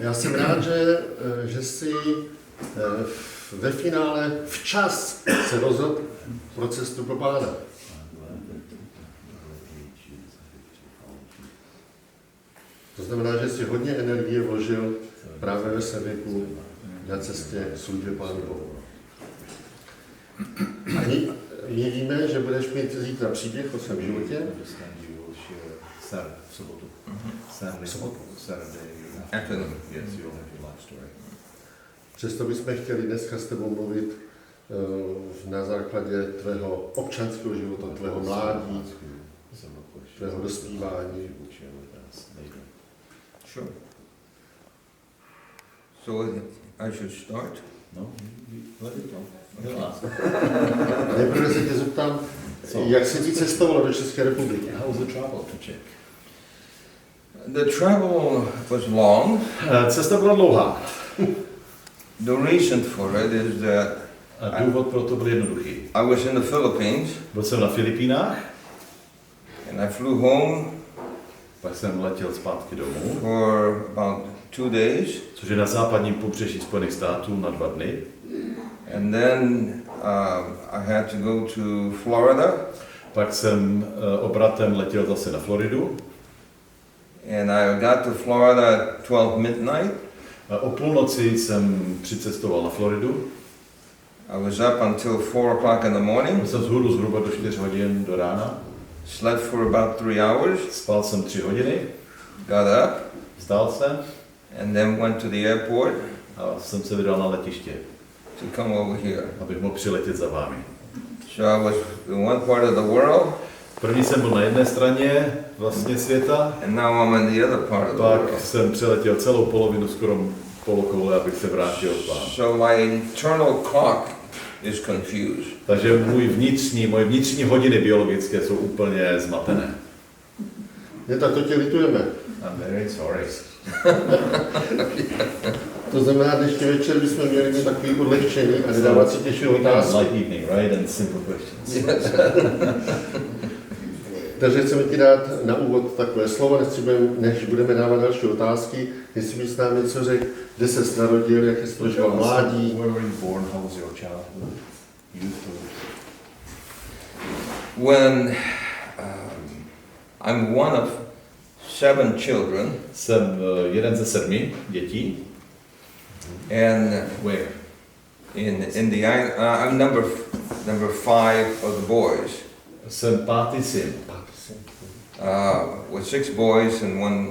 Já jsem rád, že si ve finále včas se rozhodl pro cestu pro Pána. To znamená, že si hodně energie vložil právě ve svém věku na cestě k službě Pánu Bohu. My víme, že budeš mít zítra příběh o svém životě. Přesto bychom chtěli dneska s tebou mluvit na základě tvého občanského života, tvého mládí, tvého dospívání. Sure. So I should start? No, let it go. Nejprve se tě zeptám, jak se ti cestovalo do České republiky? How was the travel to Czech? The travel was long. Cesta byla dlouhá. The reason for it is that A důvod pro to byl jednoduchý. I was in the Philippines. Byl jsem na Filipínách. And I flew home. Pak jsem letěl zpátky domů. For about 2 days. Což je na západním pobřeží Spojených států na 2 dny. And then I had to go to Florida. Pak jsem obratem letěl zase na Floridu. And I got to Florida at 12 midnight. O půlnoci jsem přicestoval na Floridu. I was up until 4 o'clock in the morning. Byl jsem vzhůru zhruba do 4 hodin do rána. Slept for about 3 hours. Spal jsem 3 hodiny. Got up. Vstal jsem. And then went to the airport. A jsem se vydal na letiště. To come over here. Abych mohl přiletět za vámi. So I was in one part of the world. První jsem byl na jedné straně vlastně světa. And now I'm in the other part of the Pak world. jsem přeletěl celou polovinu, skoro polokoule, abych se vrátil k vám. So my internal clock is confused. Takže moje vnitřní hodiny biologické jsou úplně zmatené. Je tak, to tě litujeme. I'm very sorry. To znamená, dnešní večer bychom měli mít takový odlehčený a nedávat si těžší otázky. Light evening, right? And simple questions. Takže chceme ti dát na úvod takové slovo, než budeme dávat další otázky. Jestli bys nám něco řekl, kde ses narodil, jak jsi prožil mládí. Where were you born? How was your childhood? Youthhood? When I'm one of 7 children. Jsem jeden ze 7 dětí. And Where? in the I'm number 5 of the boys. Jsem 5. syn. With 6 boys and 1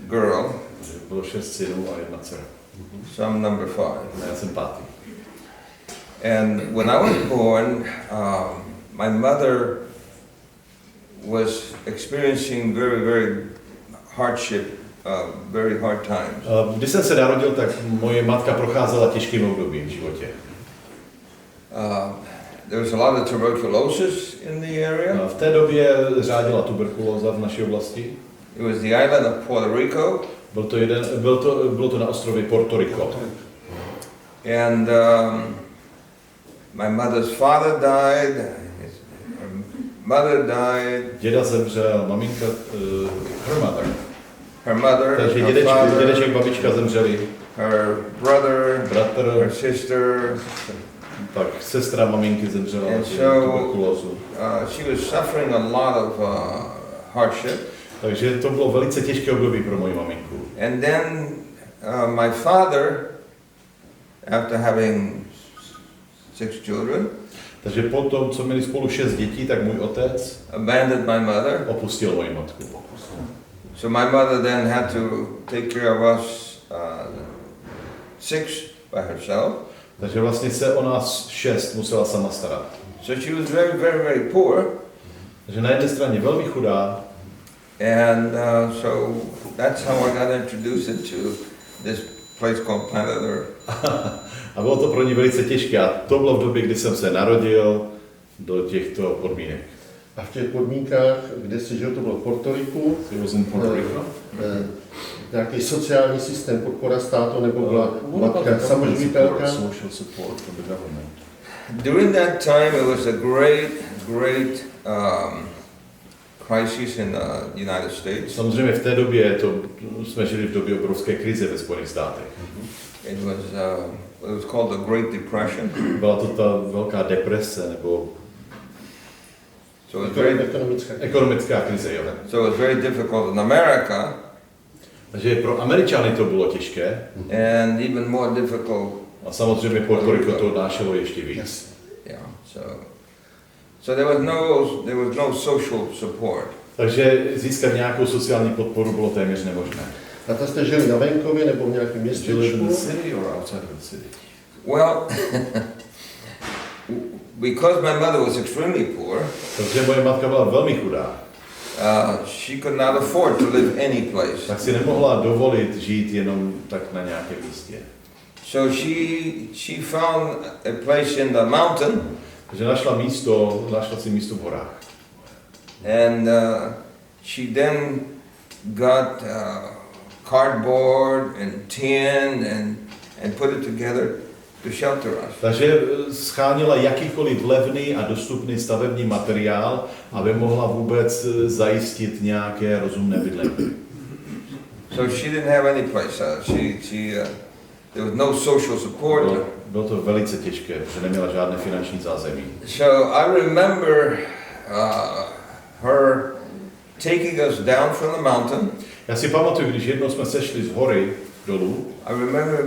girl. Bylo 6 synů a 1 dcera. So I'm number 5. Já jsem 5. And when I was born, my mother was experiencing very hardship, very hard times. Když jsem se narodil, tak moje matka procházela těžkým obdobím v životě. There was a lot of tuberculosis in the area. V té době řádila tuberkulóza v naší oblasti. It was the island of Puerto Rico. Bylo to na ostrově Puerto Rico. And my mother's father died. Her mother died. Děda zemřel, maminka, her mother, takže her father, dědeček, babička zemřeli. Her brother, bratr, her sister. Tak sestra maminky zemřela na tuberkulózu. She was suffering a lot of hardship. Takže to bylo velice těžké období pro moji maminku. And then my father, after having 6 children, takže potom, co měli spolu 6 dětí, tak můj otec abandoned my mother. Opustil moji matku. So my mother then had to take care of us 6 by herself. Takže vlastně se o nás 6 musela sama starat. So she was very poor. Takže na jedné straně velmi chudá. And so that's how I got introduced into this place called Planet Earth. A bylo to pro ní velice těžké. A to bylo v době, kdy jsem se narodil do těchto podmínek. A v těch podmínkách, kde jsi žil, to bylo v Puerto Riku. Nějaký sociální systém, podpora státu, nebo byla matka samoživitelka? During that time, it was a great crisis in the United States. Samozřejmě v té době jsme žili v době obrovské krize ve Spojených státech. It was called the Great Depression. Byla to ta velká deprese nebo ekonomická krize, jo. So it was very difficult in America. Takže pro Američany to bylo těžké. And even more difficult. A samozřejmě Puerto Rico to odnášelo ještě víc. Yes. Yeah. So there was no social support. Takže získat nějakou sociální podporu bylo téměř nemožné. A to jste žili na venkově nebo v nějakém městečku? In the city or outside of the city? Well, because my mother was extremely poor, protože moje matka byla velmi chudá, she could not afford to live any place. Tak si nemohla dovolit žít jenom tak na nějakém místě. So she found a place in the mountain. Takže našla si místo v horách. And she then got cardboard and tin and put it together to shelter us. Takže schánila jakýkoliv levný a dostupný stavební materiál, aby mohla vůbec zajistit nějaké rozumné bydlení. So she didn't have any place. There was no social support. Bylo to velice těžké, protože neměla žádné finanční zázemí. So I remember her taking us down from the mountain. Já si pamatuju, když jednou jsme sešli z hory dolů. I remember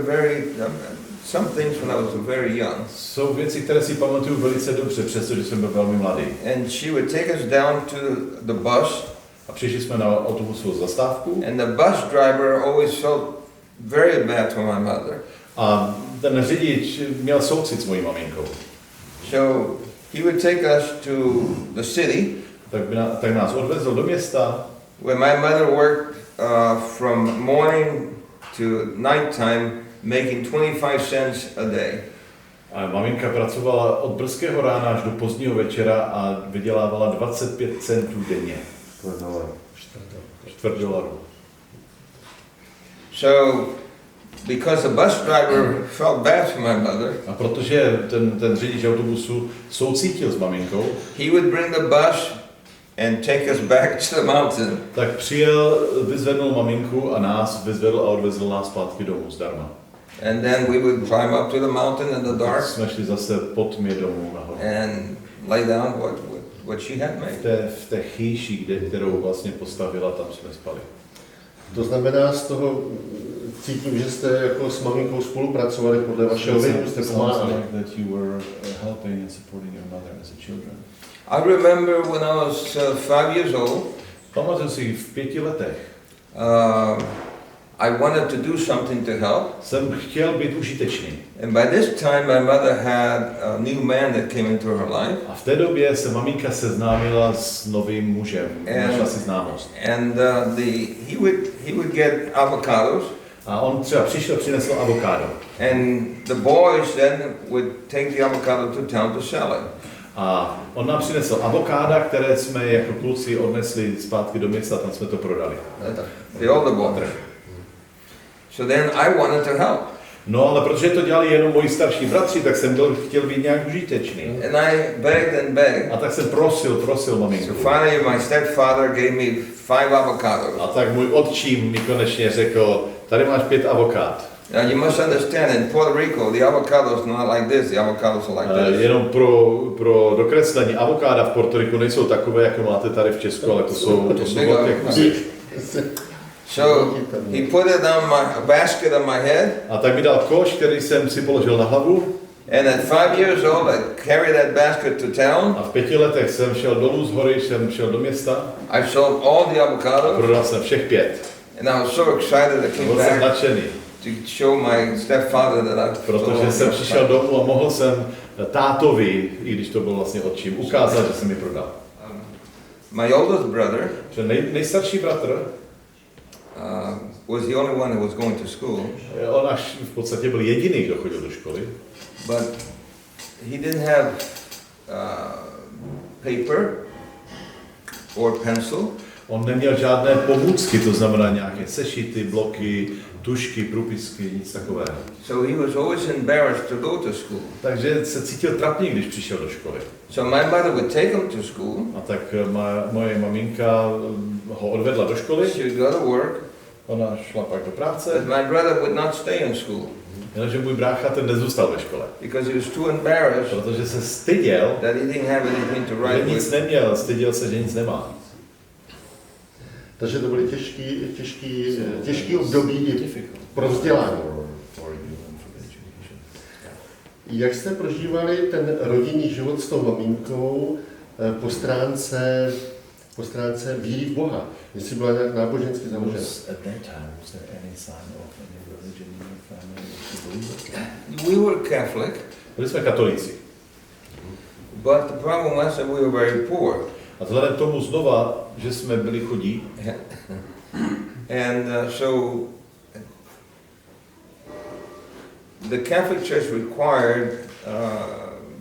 some things when I was very young. Jsou věci, které si pamatuju velice dobře, přestože jsem byl velmi mladý. And she would take us down to the bus. A přišli jsme na autobusovou zastávku. And the bus driver always felt very bad for my mother. A ten řidič měl soucit s mojí maminkou. So he would take us to the city. Tak nás odvezl do města. Where my mother worked from morning to night time, making 25 cents a day. A maminka pracovala od brzkého rána až do pozdního večera a vydělávala 25 centů denně. $4. So, because the bus driver felt bad for my mother, a protože ten řidič autobusu soucítil s maminkou, he would bring the bus and take us back to the mountain. Tak přijel, vyzvednul maminku a nás vyzvedl a odvezl nás zpátky domů zdarma. And then we would climb up to the mountain in the dark. Jsme šli zase po tmě domů nahoru. And lay down what she had made. V té chýši, kterou vlastně postavila, tam jsme spali. To znamená, z toho cítím, že jste jako s maminkou spolupracovali podle vašeho věku, jste pomáhali. I remember when I was 5 years old. Pamatuju si v 5 letech. I wanted to do something to help. Jsem chtěl být užitečný. And by this time my mother had a new man that came into her life. A v té době se maminka seznámila s novým mužem, našla si známost. And he would get avocados. A on třeba přinesl avokádo. And the boys then would take the avocado to town to sell it. A on nám přinesl avokáda, které jsme jako kluci odnesli zpátky do města, tam jsme to prodali. The older boys. So then I wanted to help. No, ale protože to dělali jenom moji starší bratři, tak jsem chtěl být nějak užitečný. And I begged. A tak jsem prosil maminku. So finally my stepfather gave me 5 avocados. A tak můj otčím mi konečně řekl, tady máš 5 avokád. Now you must understand, in Puerto Rico, the avocado is not like this. The avocados are like this. Jenom pro dokreslení, avokáda v Puerto Rico nejsou takové, jako máte tady v Česku, ale to jsou velké kusy. So he put it on a basket on my head. A tak mi dal koš, který jsem si položil na hlavu. And at 5 years old, I carried that basket to town. A v 5 letech jsem šel dolů z hory, jsem šel do města. I sold all the avocados. Prodal jsem všech 5. And I was so excited I came back. Nadšený. To show my stepfather that I. Protože jsem přišel domů a mohl jsem tátovi, i když to byl vlastně otčím, ukázat, že jsem je prodal. My oldest brother. Že nejstarší bratr. Was the only one who was going to school. On až v podstatě byl jediný, kdo chodil do školy. But he didn't have paper or pencil. On neměl žádné pomůcky, to znamená nějaké sešity, bloky, tušky, průpisky, nic takového. So he was always embarrassed to go to school. Takže se cítil trapně, když přišel do školy. So my mother would take him to school. A tak moje maminka ho odvedla do školy. She would go to work. Ona šla pak do práce. But my brother would not stay in school. Jenomže můj brácha ten nezůstal ve škole. Because he was too embarrassed. Protože se styděl, That he didn't have anything to že write nic with. neměl, styděl se, že nic nemá. Takže to byly těžký období i pro vzdělání. Jak jste prožívali ten rodinný život s tou maminkou po stránce víry v Boha? Jestli byla nějak nábožensky založena? We were Catholic. Byli jsme katolíci. But the problem was that we were very poor. A vzhledem k tomu znova, že jsme byli chudí, and so the Catholic Church required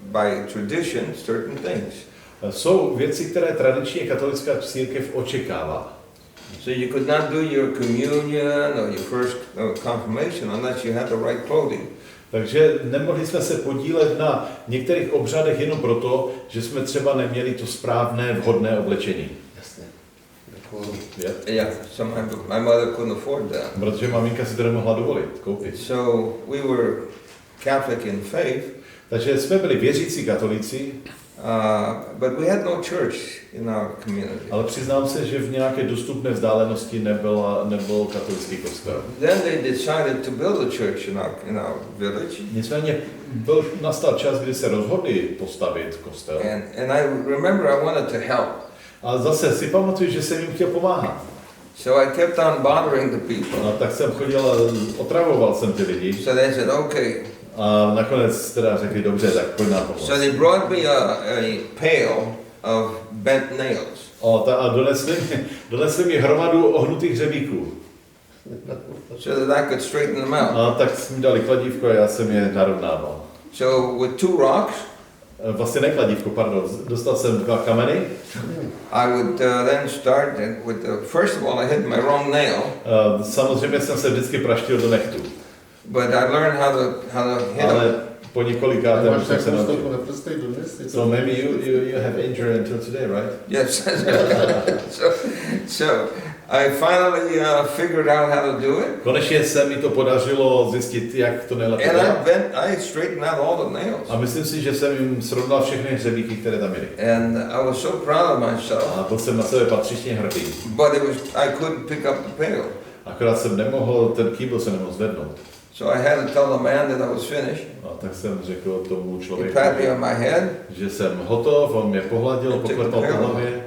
by tradition certain things. Jsou věci, které tradičně katolická církev očekává. So you could not do your communion or your first confirmation unless you had the right clothing. Takže nemohli jsme se podílet na některých obřadech jenom proto, že jsme třeba neměli to správné, vhodné oblečení. Jasně. Yeah, so my mother couldn't afford that. Protože maminka si to nemohla dovolit, koupit. So we were Catholic in faith. Takže jsme byli věřící katolíci. But we had no church in our community. Ale přiznám se, že v nějaké dostupné vzdálenosti nebyl katolický kostel. Then they decided to build a church in our village. Nicméně nastal čas, kdy se rozhodli postavit kostel. And I remember I wanted to help. A zase si pamatuju, že jsem jim chtěl pomáhat. So I kept on bothering the people. A tak jsem chodil, otravoval jsem ty lidi. So they said, okay. A nakonec teda řekli, dobře, tak pojď nám pomoct. So they brought me a pail of bent nails. A donesli mi hromadu ohnutých hřebíků. So that I could straighten them out. A tak mi dali kladívko a já jsem je narovnával. So with 2 rocks. Vlastně ne kladívko, pardon. Dostal jsem 2 kameny. I would then start with first of all I hit my wrong nail. Samozřejmě jsem se vždycky praštil do nechtu. But I learned how to hit them. Po několikátém jsem se naučil. So maybe you have injury until today, right? Yes. so I finally figured out how to do it. Konečně se mi to podařilo zjistit, jak to nejlépe dělat. And I straightened out all the nails. A myslím si, že jsem jim srovnal všechny hřebíky, které tam byly. And I was so proud of myself. A byl jsem na sebe patřičně hrdý. But I couldn't pick up the pail. Akorát jsem nemohl, ten kýbl se nemohl zvednout. So I had to tell the man that I was finished. A tak jsem řekl tomu člověku, že jsem hotov, on mě pohladil, poklepal po hlavě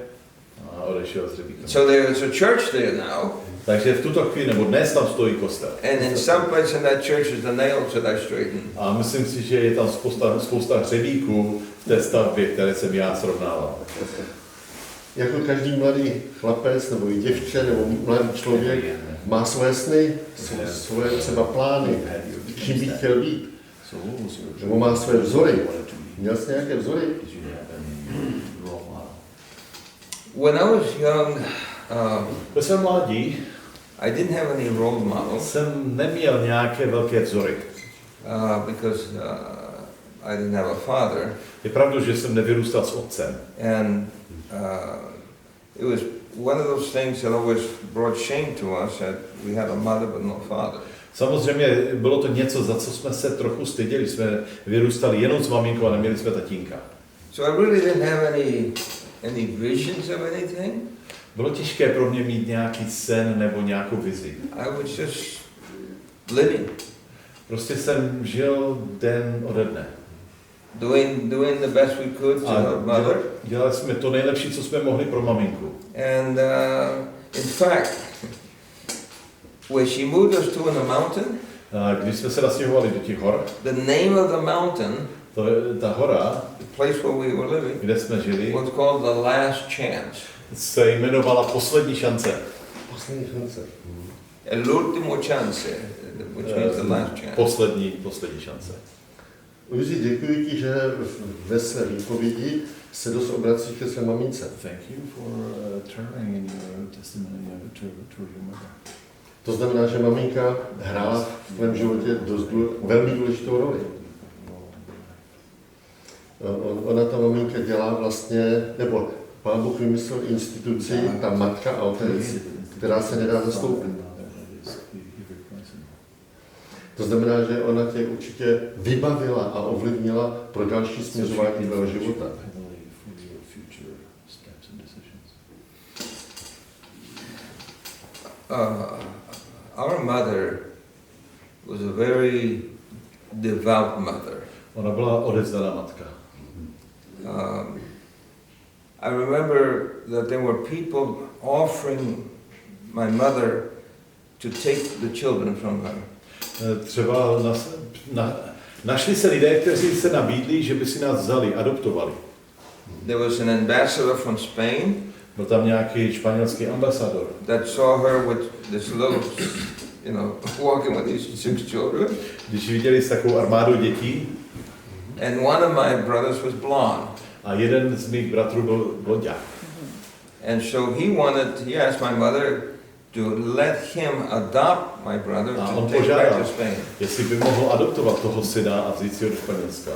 a odešel s hřebíkem. So there's a church there now. Takže v tuto chvíli, nebo dnes tam stojí kostel. And in some place in that church is the nails that I straightened. A myslím si, že je tam spousta hřebíků v té stavbě, které jsem já srovnával. Jako každý mladý chlapec nebo i děvče nebo mladý člověk má svoje sny, svoje třeba plány, čím by chtěl být. Nebo má svoje vzory. Měl jsi nějaké vzory? When I was young, Když jsem mladý, I didn't have any role models. Jsem neměl nějaké velké vzory. Because I didn't have a father. Je pravda, že jsem nevyrůstal s otcem. And it was one of those things that always brought shame to us that we had a mother but no father. Samozřejmě bylo to něco, za co jsme se trochu styděli. Jsme vyrůstali jenom s maminkou a neměli jsme tatínka. So I really didn't have any visions of anything. Bylo těžké pro mě mít nějaký sen nebo nějakou vizi. I was just living. Prostě jsem žil den ode dne. Doing the best we could to our mother. Dělali jsme to nejlepší, co jsme mohli pro maminku. And in fact, when she moved us to a mountain, když jsme se nastěhovali do těch hor, the name of the mountain, ta hora, the place where we were living, kde jsme žili, was called the Last Chance. Se jmenovala Poslední šance. Poslední šance. L'ultimo chance, which means the last chance. Poslední šance. Luzi, děkuji ti, že ve své výpovědi se dost obrací ke své mamince. Thank you for turning in your testimony to your mother. To znamená, že maminka hrála v tvém životě velmi důležitou roli. Ona ta maminka dělá vlastně, nebo Pán Bůh vymyslel instituci, ta matka a otec, která se nedá zastoupit. To znamená, že ona tě určitě vybavila a ovlivnila pro další směřování tvého života. Our mother was a very devout mother. Ona byla odevzdaná matka. I remember that there were people offering my mother to take the children from her. Třeba našli se lidé, kteří se nabídli, že by si nás vzali, adoptovali. There was an ambassador from Spain. Byl tam nějaký španělský ambasador. That saw her with this little, walking with these 6 children. Když viděli s takovou armádou dětí. And one of my brothers was blonde. A jeden z mých bratrů byl blonďák. And so he asked my mother to let him adopt my brother to take back to Spain. Jestli by mohl adoptovat toho syna a vzít si ho do Španělska.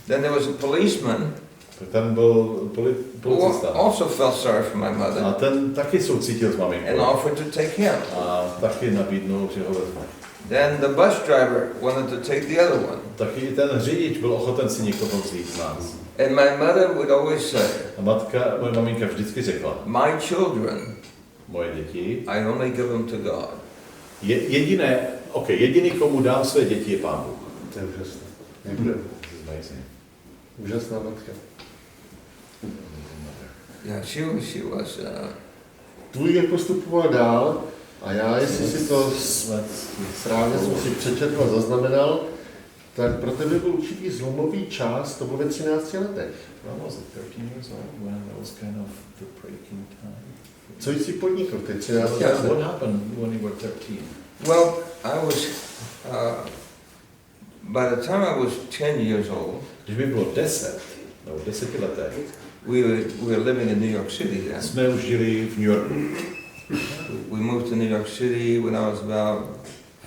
Then there was a policeman. Ten byl policista. Also felt sorry for my mother. A ten taky soucítil s maminkou. And offered to take him. A taky nabídnul, že ho vezme. Then the bus driver wanted to take the other one. Taky ten řidič byl ochoten si někoho vzít z nás. And my mother would always say. A moje maminka vždycky řekla. My children. Moje děti. I only give them to God. Jediný, komu dám své děti, je Pán Bůh. To je úžasné. Úžasná matka. Yeah, she was. Tvůj věk postupoval dál a já, jestli si to správně jsem si přečetl a zaznamenal, tak pro tebe byl určitý zlomový čas, to bylo ve 13 letech. Co jsi podnikl v těch 13 letech? What happened when you were 13? Well, I was, by the time I was 10 years old, když mi bylo 10 letech, we were living in New York City then. Jsme už žili v New Yorku. We moved to New York City when I was about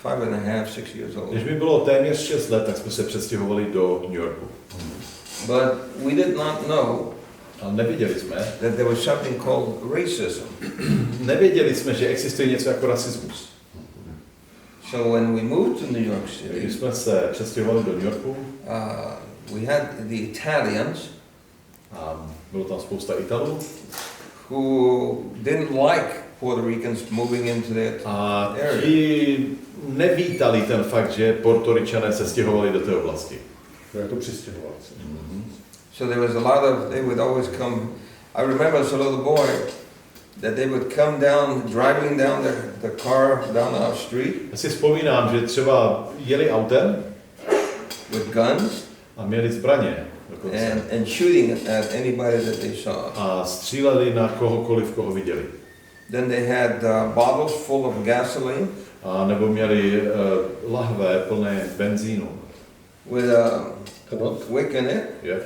5.5, 6 years old. Když mi bylo téměř 6 let, tak jsme se přestěhovali do New Yorku. But we did not know ale nevěděli jsme, that there was something called racism. Nevěděli jsme, že existuje něco jako rasismus. So when we moved to New York City, když jsme se přestěhovali do New Yorku, we had the Italians, a bylo tam spousta Italů, who didn't like Puerto Ricans moving into that area. A ti nevítali ten fakt, že Portoričané se stěhovali do té oblasti. Jako přistěhovalci. So there was a lot of, they would always come, I remember as a little boy, that they would come down, driving down the car down our street. Já si vzpomínám, že třeba jeli autem with guns a měli zbraně and shooting at anybody that they saw. A stříleli na kohokoliv, koho viděli. Then they had bottles full of gasoline. A nebo měli lahve plné benzínu. With a wick in it. Yeah.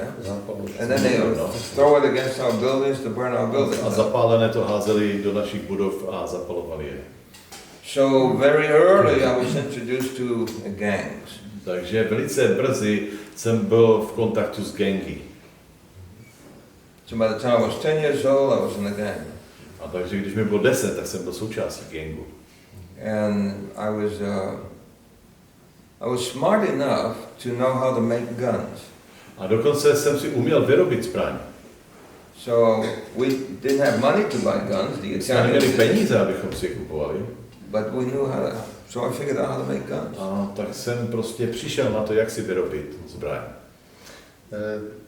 And then they would throw it against our buildings to burn our buildings. A zapálené to házeli do našich budov a zapalovali je. So very early I was introduced to gangs. Takže velice brzy jsem byl v kontaktu s gangy. So by the time I was 10 years old, I was in a gang. A takže když mi bylo 10, tak jsem byl součástí gangu. And I was smart enough to know how to make guns. A dokonce jsem si uměl vyrobit zbraň. So we didn't have money to buy guns. The Italians neměli peníze, abychom si je kupovali. But we knew how to. So I figured out how to make guns. A tak jsem prostě přišel na to, jak si vyrobit zbraň.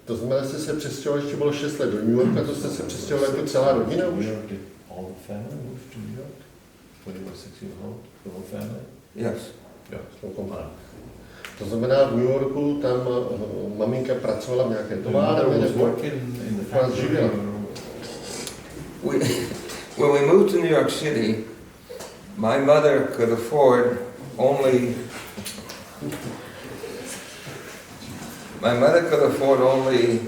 To znamená, že jste se přestěhovali, ještě bylo 6 let do New Yorku, a to jste se přestěhovali jako celá rodina už? All the family moved to New York? When you were 6 years old? The whole family? Yes. To znamená, v New Yorku tam maminka pracovala v nějaké továrně, nebo vás živila? When we moved to New York City, my mother could afford only My mother could afford only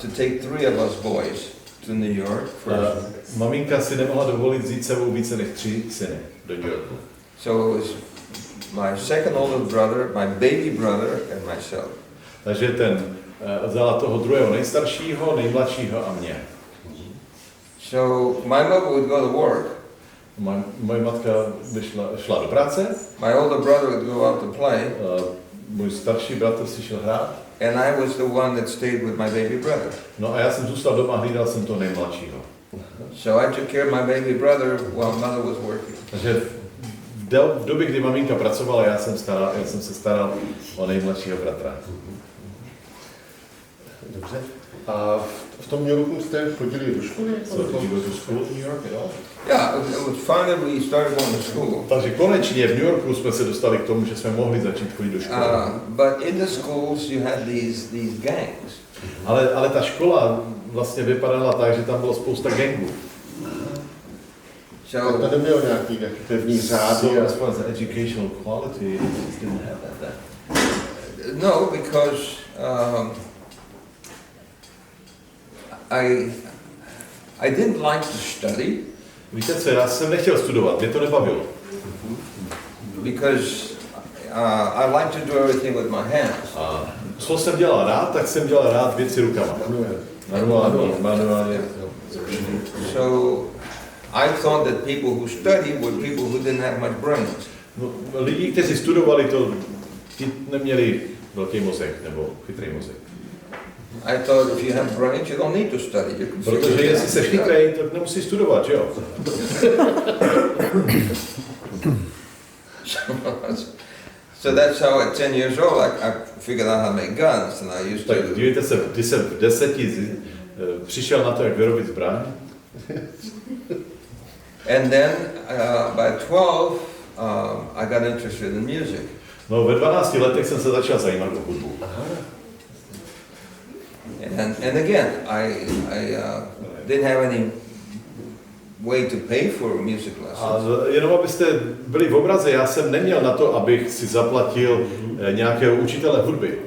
to take 3 of us boys to New York first. Maminka si nemohla dovolit vzít sebou více než 3 syny do New Yorku. So it was my second oldest brother, my baby brother, and myself. Takže vzala toho druhého nejstaršího, nejmladšího a mě. So my mother would go to work. Moje matka šla do práce. My older brother would go out to play. Můj starší bratr si šel hrát. And I was the one that stayed with my baby brother. No a já jsem zůstal doma a hlídal jsem toho nejmladšího. So I took care of my baby brother while mother was working. Takže v době, kdy maminka pracovala, já jsem se staral o nejmladšího bratra. Dobře. A v tom New Yorku jste chodili do školy? So did you go to school in New York at all? Yeah, it was finally we started going to school. Takže konečně v New Yorku jsme se dostali k tomu, že jsme mohli začít chodit do školy. But in the schools you had these gangs. Ale ta škola vlastně vypadala tak, že tam bylo spousta gangů. Tak to nemělo nějaký pevný řády. So as far as the educational quality, it just didn't have that. No, because I didn't like to study. Víte co, já jsem nechtěl studovat, mě to nebavilo. Because I like to do everything with my hands. A co jsem dělal rád, tak jsem dělal rád věci rukama. Manuálně. So I thought that people who studied were people who didn't have much brains. No, lidi, kteří studovali, ti neměli velký mozek nebo chytrý mozek. I thought if you have brains, you don't need to study. Protože jestli jsi chytrý, tak nemusíš studovat, jo? So that's how at 10 years old I figured out how to make guns, and I used to. Tak dívejte se, když jsem v 10 přišel na to, jak vyrobit zbraň. And then by 12, I got interested in music. No, ve 12 letech jsem se začal zajímat o hudbu. And again, I didn't have any way to pay for music lessons. A jenom abyste byli v obraze, já jsem neměl na to, abych si zaplatil nějakého učitele hudby.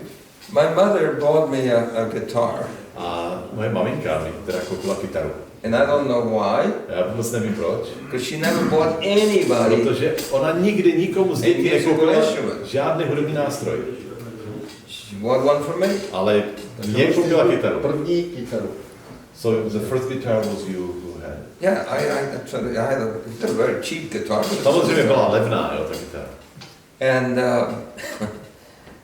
My mother bought me a guitar. A moje maminka mi teda koupila kytaru. And I don't know why. Já vůbec nevím proč. Because she never bought anybody. Protože ona nikdy nikomu z dětí nekoupila žádný hudební nástroj. She bought one for me. Ale mě koupila kytaru. První kytaru. So the first guitar was you who had. Yeah, I had a very cheap guitar. Samozřejmě byla levná, jo, ta kytara. And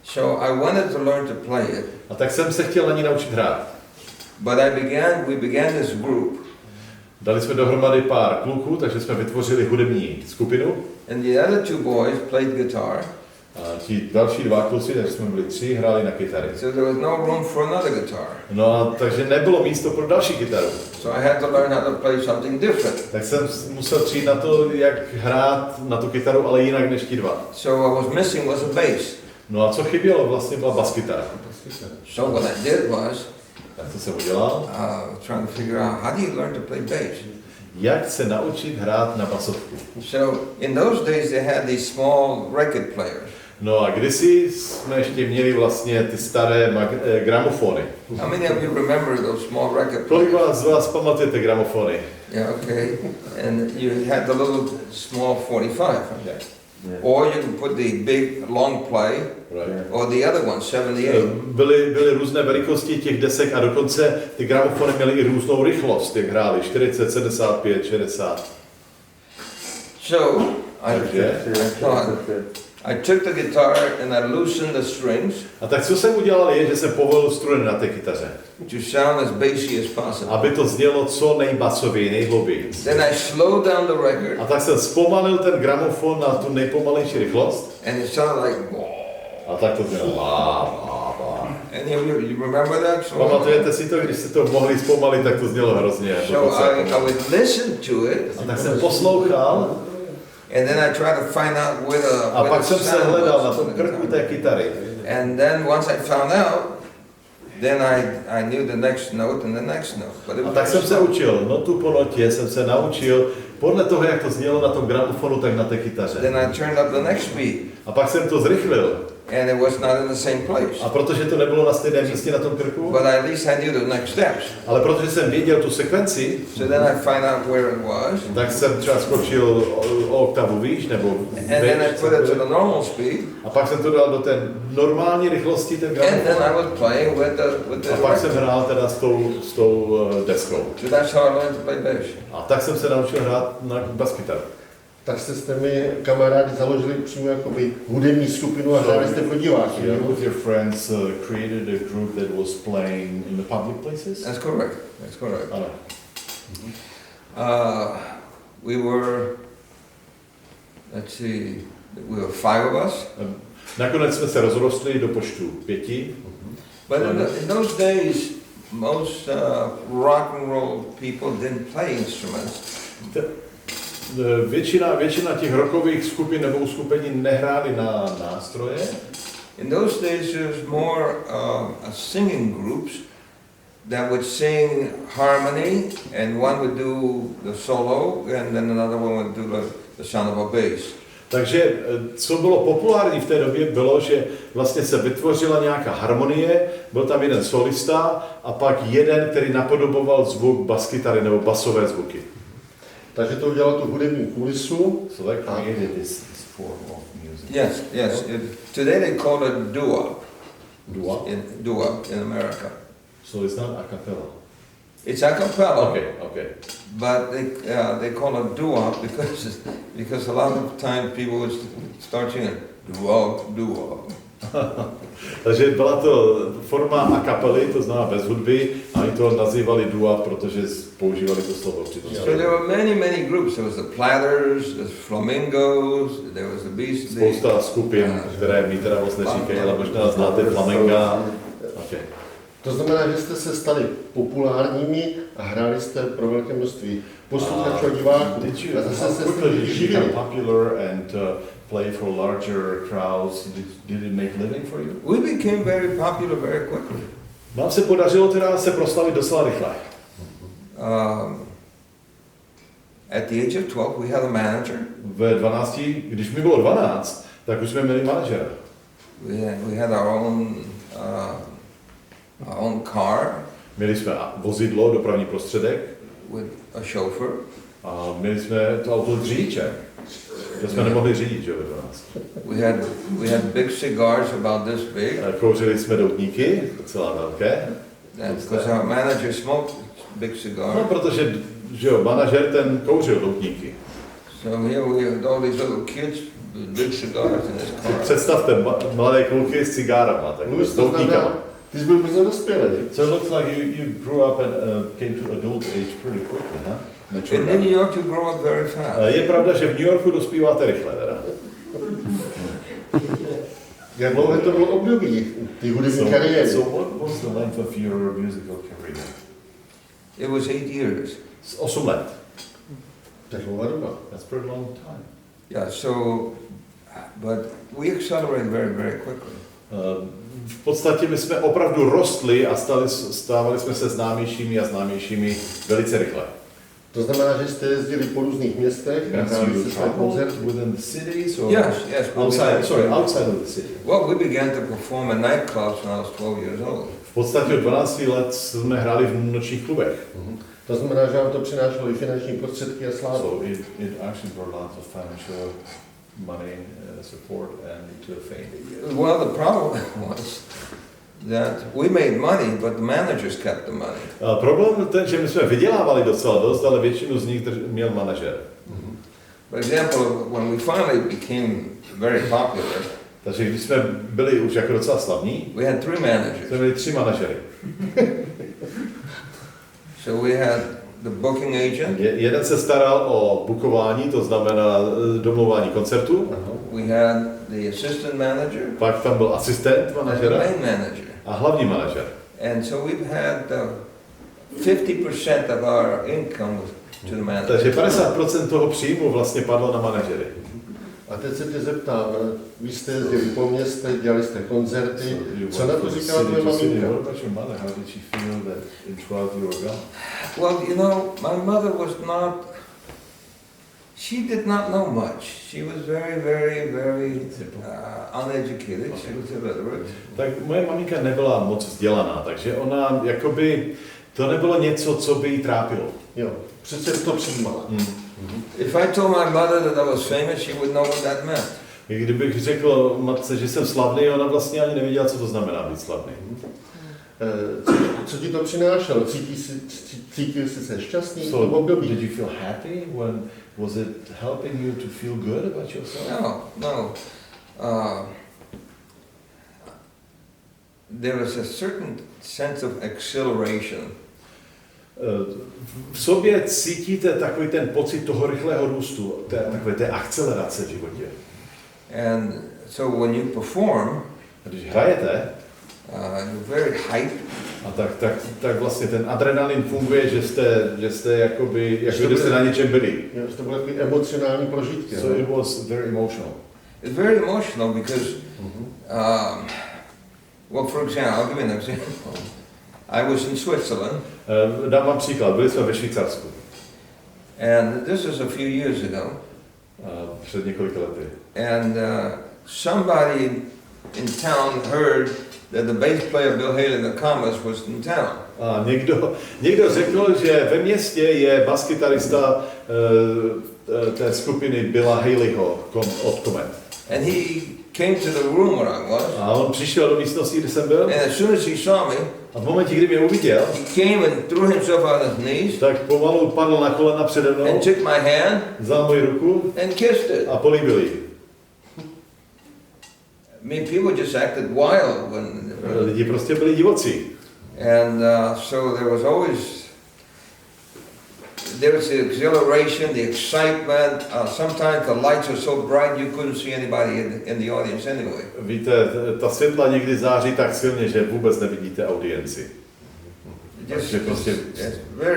so I wanted to learn to play it. A tak jsem se chtěl na ní naučit hrát. But we began this group. Dali jsme dohromady pár kluků, takže jsme vytvořili hudební skupinu. And the other 2 boys played guitar. A ti další 2 kluci, takže jsme byli 3, hráli na kytary. So there was no room for another guitar. No a takže nebylo místo pro další kytaru. So I had to learn how to play something different. Tak jsem musel přijít na to, jak hrát na tu kytaru, ale jinak než ti 2. So what was missing was a bass. No a co chybělo, vlastně byla baskytara. So what I did was Tak to jsem udělal. trying to figure out how do you learn to play bass. Jak se naučit hrát na basovku. So in those days they had these small record players. No a kdysi jsme ještě měli vlastně ty staré gramofony. How many of you remember those small record Kolik players? z vás pamatujete gramofony? Yeah, okay. And you had the little small 45. Yeah. Or you could put the big long play, Right. or the other one, 78. Byly různé velikosti těch desek a dokonce ty gramofony měly i různou rychlost, jak hráli 40, 75, 60. So I took the guitar and I loosened the strings. A tak co jsem udělal je, že jsem povolil struny na té kytaře. To sound as bassy as possible. Aby to znělo co nejbasověji, nejhlouběji. Then I slowed down the record. A tak jsem zpomalil ten gramofon na tu nejpomalejší rychlost. And it sounded like. A tak to znělo. And you remember that song? Pamatujete si to, když jste to mohli zpomalit, tak to znělo hrozně. So I would listen to it. A tak jsem poslouchal. And then I tried to find out where the. A pak jsem se hledal na tom krku té kytary. And then once I found out, then I knew the next note and the next note. A tak jsem se učil, notu po notě jsem se naučil podle toho, jak to znělo na tom gramofonu, tak na té kytaře. Then I turned up the next speed. A pak jsem to zrychlil. and it was not in the same place. A protože to nebylo na stejném místě na tom krku, But I at least I knew the next steps. ale protože jsem věděl tu sekvenci, So then I find out where it was. tak jsem třeba skočil o oktavu výš, nebo And then I put it to the normal speed. a pak jsem to dal do té normální rychlosti, ten And then gramofon. I was playing with the A pak jsem record. hrál teda s tou deskou. So that's how I learned to play bass. A tak jsem se naučil hrát na baskytaru. Tak jste s těmi kamarády založili přímo jakoby hudební skupinu a hráli jste pro diváky. You jo? with your friends created a group that was playing in the public places? That's correct. That's correct. Ano. We were, let's see, we were 5 of us. Nakonec jsme se rozrostli do počtu 5. But in those days, most rock and roll people didn't play instruments. Většina těch rockových skupin nebo uskupení nehráli na nástroje. In those days, there was more singing groups that would sing harmony, and one would do the solo, and then another one would do the sound of a bass. Takže co bylo populární v té době, bylo, že vlastně se vytvořila nějaká harmonie, byl tam jeden solista a pak jeden, který napodoboval zvuk baskytary nebo basové zvuky. Takže to udělalo tu hudební kulisu. So that created this form of music. Yes. Today they call it doo-wop. Doo-wop? Doo-wop in America. So it's not a cappella. It's a cappella. Okay. But they call it doo-wop because a lot of times people would start singing doo-wop. Takže byla to forma a kapely, to znamená bez hudby, a oni to nazývali doo-wop, protože používali to slovo při tom. So there were many groups. There was the Platters, the Flamingos, there was the Beasties. Spousta skupin, které mi teda moc neříkají, ale možná znáte flamenga. Okay. To znamená, že jste se stali populárními a hráli jste pro velké množství posluchačů a diváků. A zase se quickly živili. become popular and play for larger crowds? Did it make a living for you? We became very popular very quickly. Nám se podařilo teda se proslavit docela rychle. At the age of 12, we had a manager. Ve 12, když mi bylo 12, tak už jsme měli manažera. We had our own car. Měli jsme vozidlo, dopravní prostředek. With a chauffeur. A měli jsme to auto s řidičem. To jsme nemohli řídit, že ve 12. We had big cigars about this big. Kouřili jsme doutníky, docela velké. Because our manager smoked big cigars. No, protože že jo, manažer ten kouřil doutníky. So here we had all these little kids with big cigars in his car. Představte mladé kluky s cigárama, takové s doutníkama. Ty jsi byl brzo dospělý. So it looks like you grew up and came to adult age pretty quickly, huh? In New York, you grow up very fast. Je pravda, že v New Yorku dospíváte rychle, teda. Jak dlouho to bylo období, ty hudební kariéry? So what was the length of your musical career? It was 8 years. 8 let. Tak dlouhá doba. That's a pretty long time. Yeah, but we accelerated very, very quickly. V podstatě my jsme opravdu rostli a stávali jsme se známějšími a známějšími velice rychle. To znamená, že jste jezdili po různých městech a hráli se své koncerty? Within the cities or Yes. outside of the city. Well, we began to perform in nightclubs when I was 12 years old. V podstatě od 12 let jsme hráli v nočních klubech. To znamená, že vám to přinášelo i finanční prostředky a slávu. So it actually brought lots of financial money, support and fame. Well, the problem was that we made money, but the managers kept the money. Problém je ten, že my jsme vydělávali docela dost, ale většinu z nich měl manažer. For example, when we finally became very popular, takže když jsme byli už jako docela slavní, we had 3 managers. jsme měli 3 manažery. So we had the booking agent. Jeden se staral o bukování, to znamená domlouvání koncertů. We had the assistant manager. Pak tam byl asistent manažera. The main manager. A hlavní manažer. And so we've had 50% of our income to the manager. Takže 50% toho příjmu vlastně padlo na manažery. A teď se tě zeptám, vy jste jezdili po městech, dělali jste koncerty, co na to říkala tvoje maminka? Well, you know, my mother was not, she did not know much. She was very, very, very uneducated. She was illiterate. Tak moje maminka nebyla moc vzdělaná, takže ona jakoby, to nebylo něco, co by jí trápilo. Jo, přece to přijímala. If I told my mother that I was famous, she would know what that meant. Kdybych řekl matce, že jsem slavný, ona vlastně ani nevěděla, co to znamená být slavný. Co ti to přinášelo? Cítil jsi se šťastný? So, did you feel happy when was it helping you to feel good about yourself? No. There was a certain sense of exhilaration. V sobě cítíte takový ten pocit toho rychlého růstu, takové té akcelerace v životě. And so when you perform, když hrajete, you're very hyped. A tak vlastně ten adrenalin funguje, že jste jakoby, jako kdybyste na něčem byli. To bylo takový emocionální prožitky. So it was very emotional. It's very emotional because, well, for example, I'll give you an example. I was in Switzerland. Dám vám příklad, byli jsme ve Švýcarsku. And this was a few years ago. Před několika lety. And somebody in town heard that the bass player Bill Haley the Comets was in town. A někdo řekl, že ve městě je baskytarista té skupiny Billa Haleyho od Comet. And he came to the room where I was. A on přišel do místnosti, kde jsem byl. And as soon as he saw me, a v momentě, kdy mě uviděl, he came and threw himself on his knees. Tak pomalu padl na kolena přede mnou. And took my hand. Vzal moji ruku. And kissed it. A políbil ji. I mean, people just acted wild when lidi prostě byli divocí. And so there was always the exhilaration, the excitement. Sometimes the lights are so bright you couldn't see anybody in the audience anyway. Víte, ta světla někdy září tak silně, že vůbec nevidíte audienci. Takže prostě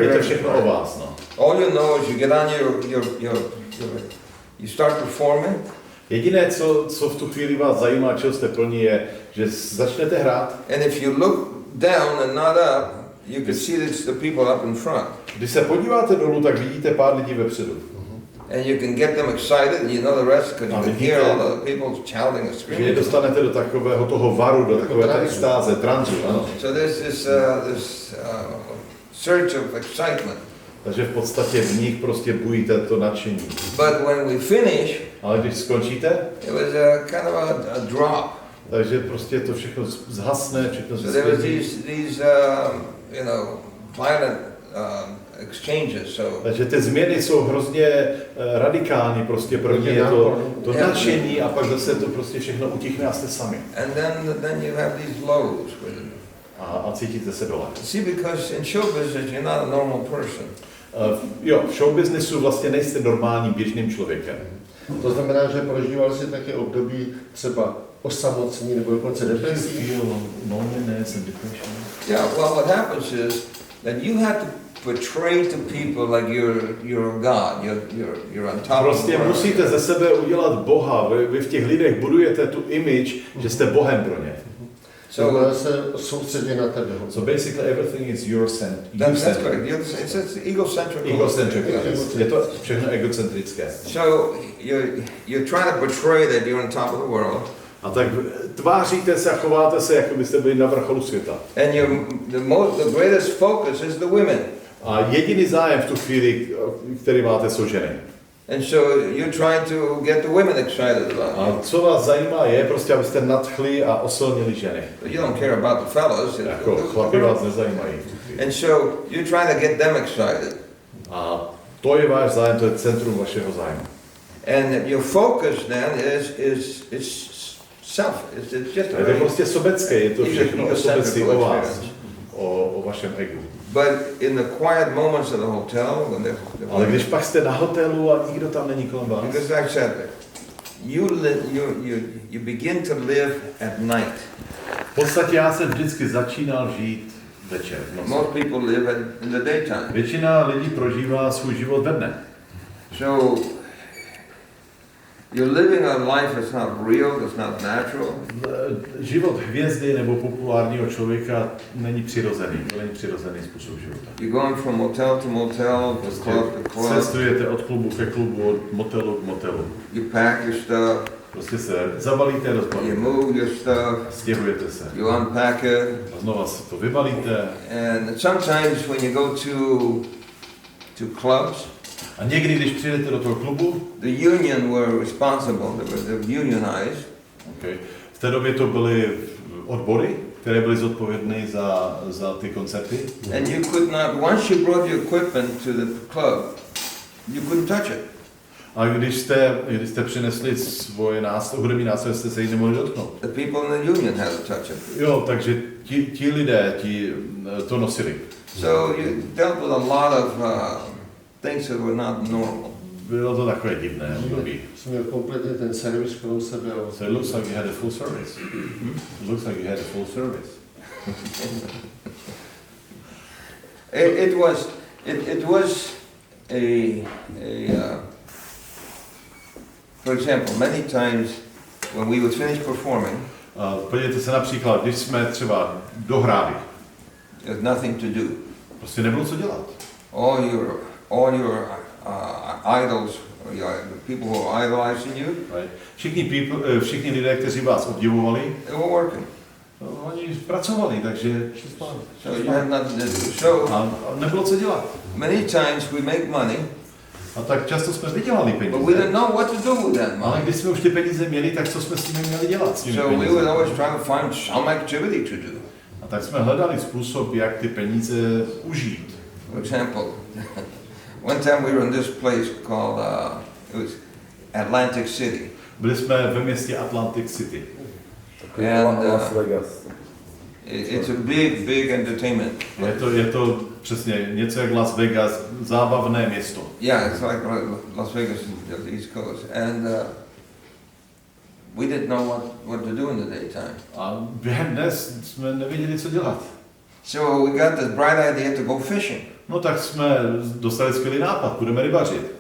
je to všechno o vás, no. All you know is you get on you start performing. Jediné, co v tu chvíli vás zajímá, čeho jste plní, je, že začnete hrát. And if you look down and not up, you can see it's the people up in front. Když se podíváte dolů, tak vidíte pár lidí vepředu. And you can get them excited, and you know the rest because you can hear all the people shouting and screaming. Vy dostanete do takového toho varu, do takové té extáze, transu, ano. So there's this surge of excitement. Takže v podstatě v nich prostě bujíte to nadšení. But when we finish, ale když skončíte, it was a kind of a drop. Takže prostě to všechno zhasne, všechno so there was these violent exchanges. So takže ty změny jsou hrozně radikální, prostě první je to nadšení a pak zase to prostě všechno utichne a jste sami. And then you have these lows. A cítíte se dole. See, because in show business you're not a normal person. Jo, v show businessu vlastně nejste normálním běžným člověkem. To znamená, že prožíval jsi také období třeba osamocení nebo dokonce depresí. Loneliness and depression. Yeah, well, what happens is that you have to portray to people like you're a god, you're on top prostě of the world. musíte ze sebe udělat Boha. Vy v těch lidech budujete tu image, že jste Bohem pro ně. So se soustředí na tebe. So basically everything is your-centered. That's correct. It's egocentric. Egocentric. Je to všechno egocentrické. So you're trying to portray that you're on top of the world. A tak tváříte se a chováte se, jako byste byli na vrcholu světa. And the greatest focus is the women. A jediný zájem v tu chvíli, který máte, jsou ženy. And so you're trying to get the women excited about a co vás zajímá je prostě, abyste nadchli a osilnili ženy. But you don't care about the fellas. Jako chlapi vás nezajímají. And so you're trying to get them excited. A to je váš zájem, to je centrum vašeho zájmu. And your focus then is self. It's just je to prostě sobecké, je to všechno o sobectví, o vás, o vašem egu. But in the quiet moments of the hotel, when ale když pak jste na hotelu a nikdo tam není kolem vás. Because like I said, you begin to live at night. V podstatě já jsem vždycky začínal žít večer. Most people live in the daytime. Většina lidí prožívá svůj život ve dne. So You're living a life that's not real, that's not natural. Život hvězdy nebo populárního člověka není přirozený, to není přirozený způsob života. You're going from motel to motel, to club to club. Cestujete od klubu ke klubu, od motelu k motelu. You pack your stuff. Prostě se zabalíte, You rozbalíte. move your stuff. Stěhujete se. You unpack it. A znova si to vybalíte. And sometimes when you go to clubs, A někdy, když přijdete do toho klubu, the union were responsible, they were unionized. okay, v té době to byly odbory, které byly zodpovědné za ty koncerty. And you could not, once you brought your equipment to the club, you couldn't touch it. A když jste přinesli svoje hudební nástroje, jste se jich nemohli dotknout. The people in the union had to touch it. Jo, takže ti lidé to nosili. So you dealt with a lot of things that were not normal. Bylo to takové divné období. Jsem měl kompletně ten servis kolem sebe. So it looks like you had a full service. It looks like you had a full service. It was for example, many times when we would finish performing, Podívejte se například, když jsme třeba dohráli, there's nothing to do. prostě nebylo co dělat. All your idols, the people who are idolizing you, Right? Všichni lidé, kteří vás obdivovali, they were working. oni pracovali, takže So you had nothing to do. So a nebylo co dělat. many times we make money, A tak často jsme vydělali but we peníze. didn't know what to do with that Ale money. když jsme už ty peníze měli, tak co jsme s nimi měli dělat? S těmi So we peníze? would always try to find some activity to do. A tak jsme hledali způsob, jak ty peníze užít. For example, one time we were in this place called it was Atlantic City. Byli jsme ve městě Atlantic City. And Las Vegas. it's a big entertainment. Je to přesně něco jak Las Vegas, zábavné město. Yeah, it's like Las Vegas, the East Coast. And we didn't know what to do in the daytime. A během dnes jsme nevěděli, co dělat. So we got this bright idea to go fishing. No tak jsme dostali skvělý nápad, budeme rybařit.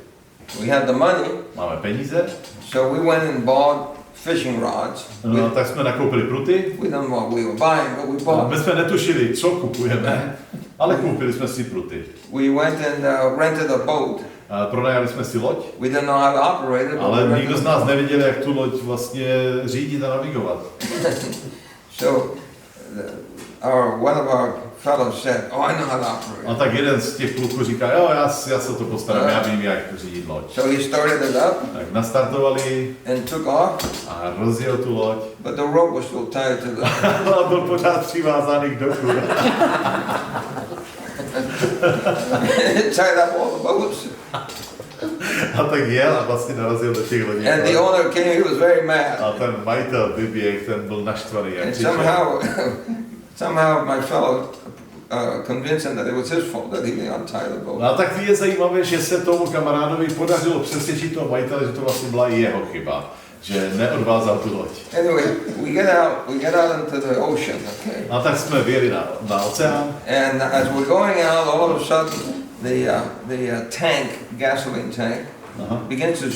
We had the money, Máme peníze, so we went and bought fishing rods. no, tak jsme nakoupili pruty. We didn't know what we were buying, but we A bought. my jsme netušili, co kupujeme, ale koupili jsme si pruty. We went and rented a boat. A pronajali jsme si loď, We didn't know how to operate it, but we ale rented nikdo z a nás boat. nevěděl, jak tu loď vlastně řídit a navigovat. So one of our fellows said, "Oh, I know how to operate." A tak jeden z těch kluků říká, jo, já se to postarám, já vím, jak řídit loď. So he started it up Tak nastartovali and took off, a rozjel tu loď. but the rope was still tied to the. A byl pořád přivázaný k doku. It tied up all the boats. A tak jel a vlastně narazil do těch lodí. And the owner came. He was very mad. A ten majitel vyběh, ten byl naštvaný. Jak And přišel. somehow my fellow convinced him that it was his fault that he didn't untie the boat. No a tak je zajímavé, že se tomu kamarádovi podařilo přesvědčit toho majitele, že to vlastně byla i jeho chyba, že neodvázal tu loď. Anyway, we get out into the ocean, okay? A tak jsme vyjeli na oceán. And as we're going out, all of a sudden the tank, gasoline tank, begins to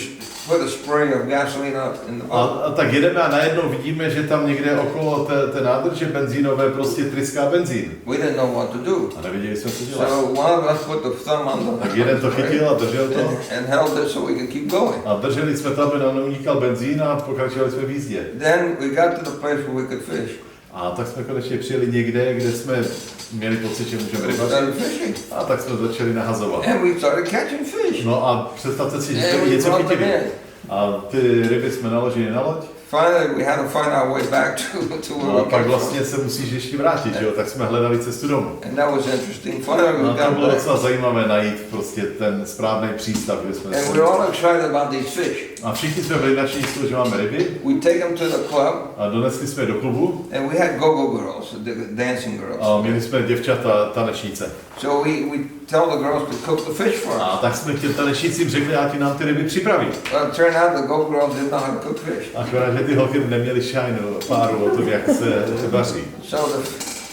put a spray of gasoline up in the boat. A tak jedeme a najednou vidíme, že tam někde okolo té nádrže benzínové prostě tryská benzín. We didn't know what to do. A nevěděli jsme, co dělat. So one of us put the thumb on the Tak jeden to chytil a držel to. and held it so we could keep going. A drželi jsme to, aby nám neunikal benzín a pokračovali jsme v jízdě. Then we got to the place where we could fish. A tak jsme konečně přijeli někde, kde jsme měli pocit, že můžeme We rybařit. started fishing. A tak jsme začali nahazovat. And we started catching fish. No a představte si, že And jsme we něco brought them chytili. in. A ty ryby jsme naložili na loď. Finally, we had to find our way back to where No a we pak came from. vlastně se musíš ještě vrátit, že jo? Tak jsme hledali cestu domů. And that was interesting. Finally, we No a to got bylo back. docela zajímavé najít prostě ten správný přístav, kde jsme And se... we were all excited about these fish. A všichni jsme byli nadšení z toho, že máme ryby. We take them to the club, A donesli jsme je do klubu. and we had go-go girls, the dancing girls. A měli jsme děvčata tanečnice. So we tell the girls to cook the fish for A us. tak jsme těm tanečnicím řekli, ať nám ty ryby připraví. Well, it turned out the go-go girls didn't know how to cook fish. Akorát, že ty holky neměly šajnu, páru o tom, jak se vaří. So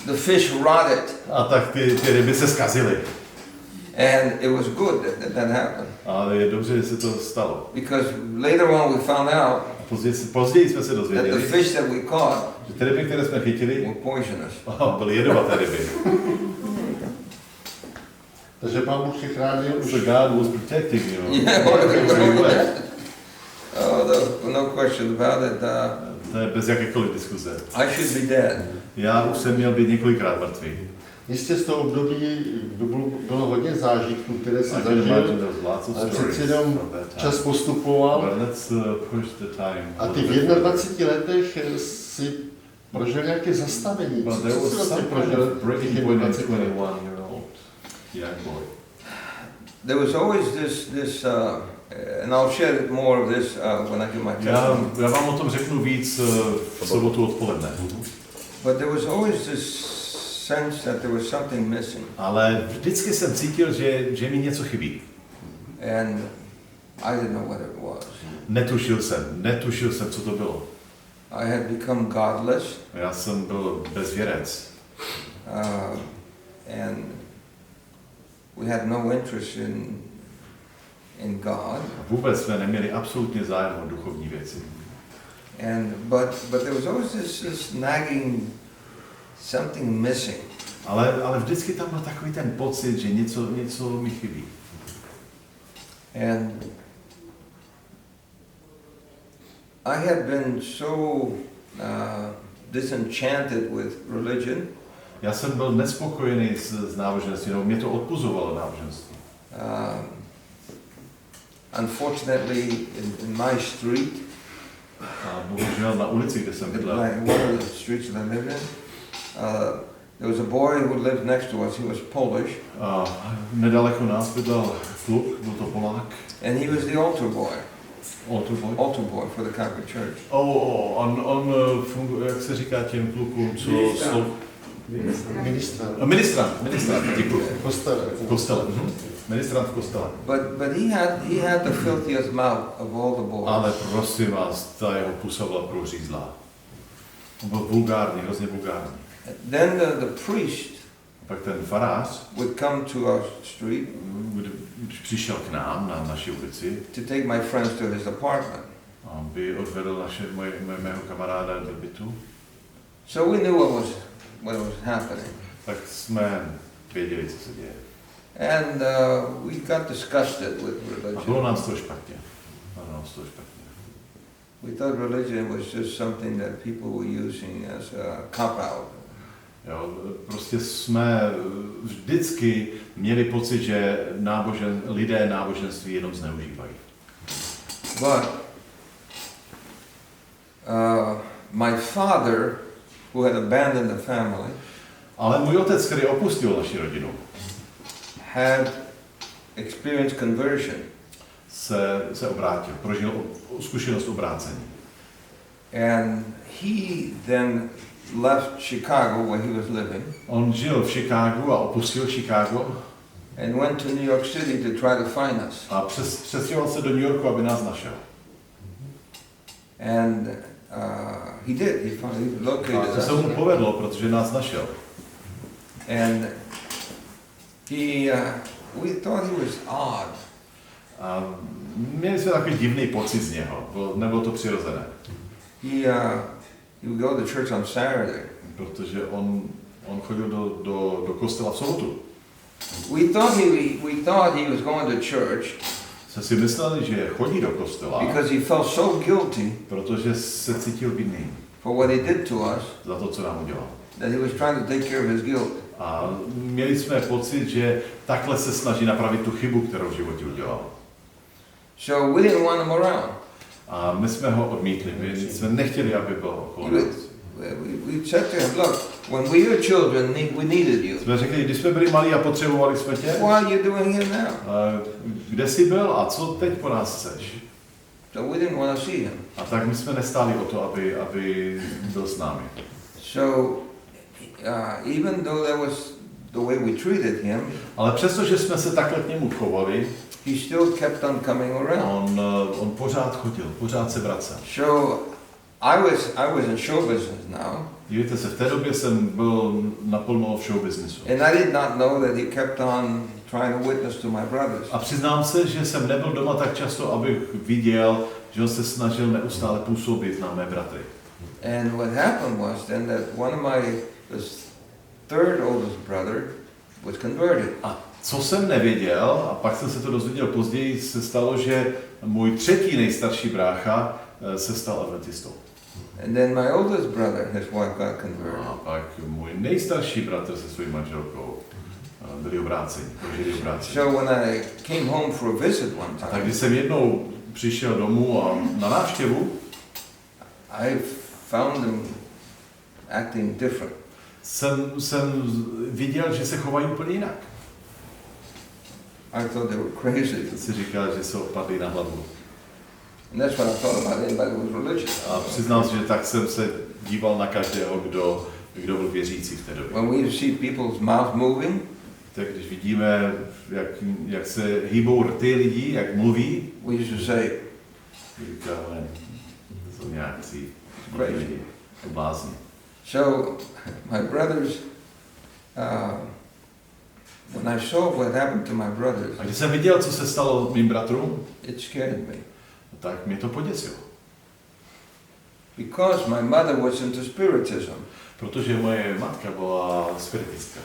the fish rotted. A tak ty ryby se zkazily. And it was good that happened. Ale je dobře, že se to stalo. Because later on we found out Později jsme se that the dozvěděli, fish that we caught že ty ryby, které jsme chytili, were poisonous. byly jedovaté ryby. Takže Pán Bůh tě chránil už. So God was protecting you. Yeah, no question about it. To je bez jakékoliv diskuze. I should be dead. Já už jsem měl být několikrát mrtvý. Jistě z toho období bylo hodně zážitků, které se zažil, ale přeci jenom čas postupoval a ty v 21 letech si prožil nějaké zastavení. Co jsi vlastně prožil v těch 21 There was always this and I'll share more of this when I give my testimony. Já vám o tom řeknu víc v sobotu odpoledne. But there was always this sense that there was something missing. Ale vždycky jsem cítil, že mi něco chybí. And I didn't know what it was. Netušil jsem, co to bylo. I had become godless. Já jsem byl bezvěrec. And we had no interest in God. Vůbec jsme neměli absolutně zájem o duchovní věci. But there was always this nagging something missing. Ale vždycky tam byl takový ten pocit, že něco mi chybí. And I had been so disenchanted with religion. Já jsem byl nespokojený s náboženstvím, nebo mě to odpuzovalo náboženství. Unfortunately, in my street, a bohužel na ulici, kde jsem bydlel, one of the streets that I lived in, there was a boy who lived next to us. He was Polish. Nedaleko nás bydlel kluk, byl to Polák. And he was the altar boy. Altar boy for the Catholic Church. On funguje, jak se říká těm klukům, co Ministrant, děkuji. V kostele. Ministrant v kostele. But he had the filthiest mouth of all the boys. Ale prosím vás, ta jeho pusa byla prořízlá. On byl vulgární, hrozně vulgární. Then the priest pak ten farář would come to our street, když přišel k nám na naší ulici, to take my friends to his apartment. Aby odvedl mého kamaráda do bytu. So we knew what was happening. Tak jsme věděli, co se děje. And we got disgusted with religion. A bylo nám to špatně. We thought religion was just something that people were using as a cop-out. Jo, prostě jsme vždycky měli pocit, že lidé náboženství jenom zneužívají. But my father, who had abandoned the family, ale můj otec, který opustil naši rodinu, had experienced conversion. Se obrátil, prožil zkušenost obrácení. And he then left Chicago, where he was living. On žil v Chicagu a opustil Chicago. And went to New York City to try to find us. A přestěhoval se do New Yorku, aby nás našel. And he did. He located us. To se mu povedlo, protože nás našel. And we thought he was odd. A měli jsme takový divný pocit z něho, nebylo to přirozené. He would go to church on Saturday. Protože on chodil do kostela v sobotu. We thought he was going to church. Se si mysleli, že chodí do kostela. Because he felt so guilty. Protože se cítil vinný. For what he did to us. Za to, co nám udělal. That he was trying to take care of his guilt. A měli jsme pocit, že takhle se snaží napravit tu chybu, kterou v životě udělal. So we didn't want him around. A my jsme ho odmítli, my jsme nechtěli, aby byl okolo nás. We said to him, look, when we were children, we needed you. Jsme řekli, když jsme byli malí a potřebovali jsme tě. Why are you doing it now? Kde jsi byl a co teď po nás chceš? So we didn't want to see him. A tak my jsme nestáli o to, aby byl s námi. So even though that was the way we treated him, ale přestože jsme se takhle k němu chovali, he still kept on coming around. On pořád chodil, pořád se vracel. So I was in show business now. Dívejte se, v té době jsem byl naplno v show businessu. And I did not know that he kept on trying to witness to my brothers. A přiznám se, že jsem nebyl doma tak často, abych viděl, že on se snažil neustále působit na mé bratry. And what happened was then that one of my third oldest brother was converted. A co jsem nevěděl, a pak jsem se to dozvěděl později, se stalo, že můj třetí nejstarší brácha se stal adventistou. And then my oldest brother, his wife got converted. A pak můj nejstarší bratr se svou manželkou byli obráceni, prožili obrácení. So when I came home for a visit one A tak time, když jsem jednou přišel domů a na návštěvu, I found them acting different. jsem viděl, že se chovají úplně jinak. I thought they were crazy. Jsem si říkal, že jsou opadli na hlavu. And that's what I thought about anybody who was religious. A přiznám se, že tak jsem se díval na každého, kdo byl věřící v té době. When we see people's mouth moving, Tak když vidíme, jak se hýbou rty lidí, jak mluví, we used to say, říkáme, to jsou nějakcí crazy. blázni. So my brothers, when I saw what happened to my brothers, A když jsem viděl, co se stalo mým bratrům, it scared me. tak mě to poděsilo. Because my mother was into spiritism. Protože moje matka byla spiritistka.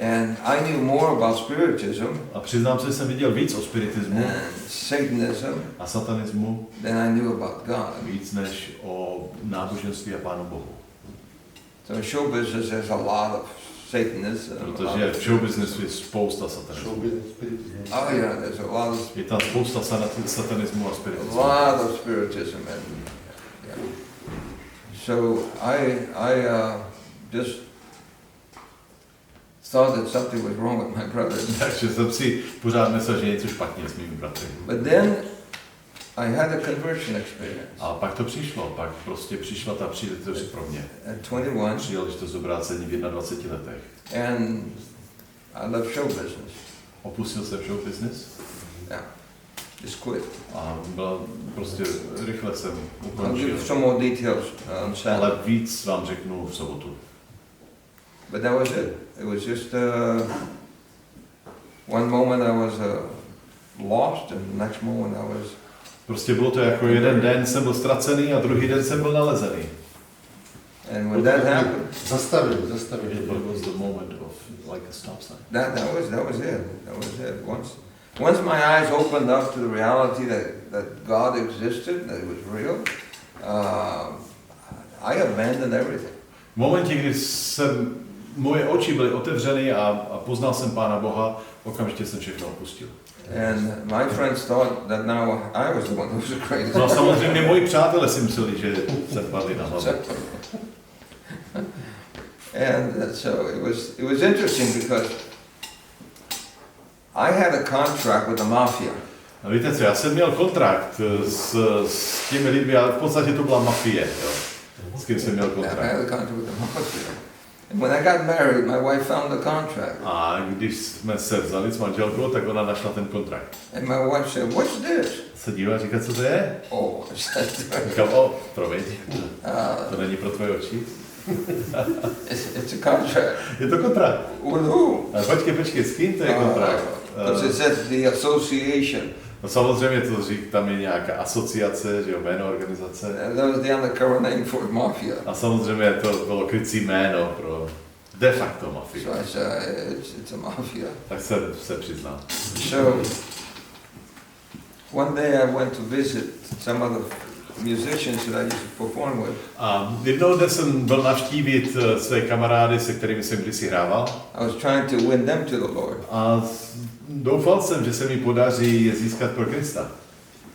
And I knew more about spiritism A přiznám se, že jsem viděl víc o spiritismu and Satanism a satanismu, than I knew about God. víc než o náboženství a Pánu Bohu. So in show business there's a lot of Satanism. Protože v show businessu je spousta satanismu. Oh yeah, there's a lot of Je tam spousta satanismu a a spiritismu. lot of spiritism and yeah. So I just thought that something was wrong with my brother. Takže jsem si pořád myslel, že je něco špatně s mými bratry. But then I had a conversion experience. A pak to přišlo, pak prostě přišla ta příležitost pro mě. At 21, Příležitost obrácení v 21 letech. and I left show business. Opustil jsem show business Yeah, just quit. a byla prostě rychle jsem I'll ukončil. give some more details on Saturday. Ale víc vám řeknu v sobotu. But that was it. It was just one moment I was lost, and the next moment I was. Prostě bylo to jako jeden den jsem byl ztracený a druhý den jsem byl nalezený. And when that happened, Zastavil. It was the moment of like a stop sign. that was it. That was it. Once my eyes opened up to the reality that God existed, that it was real, I abandoned everything. V momentě, kdy moje oči byly otevřeny a poznal jsem Pána Boha, okamžitě jsem všechno opustil. And my friends thought that now I was the one who was crazy. No a samozřejmě moji přátelé si mysleli, že jsem padli na hlavu. And so it was interesting because I had a contract with the mafia. A víte co, já jsem měl kontrakt s těmi lidmi, ale v podstatě to byla mafie, jo, s kým jsem měl I had kontrakt. a contract with the mafia. And when I got married, my wife found the contract. A když jsme se vzali s manželkou, tak ona našla ten kontrakt. And my wife said, "What's this?" Se dívá a říká, co to je? Oh, I said, Říkám, promiň, to není pro tvoje oči. it's a contract. Je to kontrakt. With who? Ale počkej, s kým to je kontrakt? Because it says the association. No samozřejmě to říká, tam je nějaká asociace, že jo, jméno organizace. And that was the undercover name for mafia. A samozřejmě to bylo krycí jméno pro de facto mafii. So I said, it's a mafia. Tak jsem se přiznal. So one day I went to visit some of the musicians that I used to perform with. A jednou dne jsem byl navštívit své kamarády, se kterými jsem kdysi hrával. I was trying to win them to the Lord. A doufal jsem, že se mi podaří je získat pro Krista.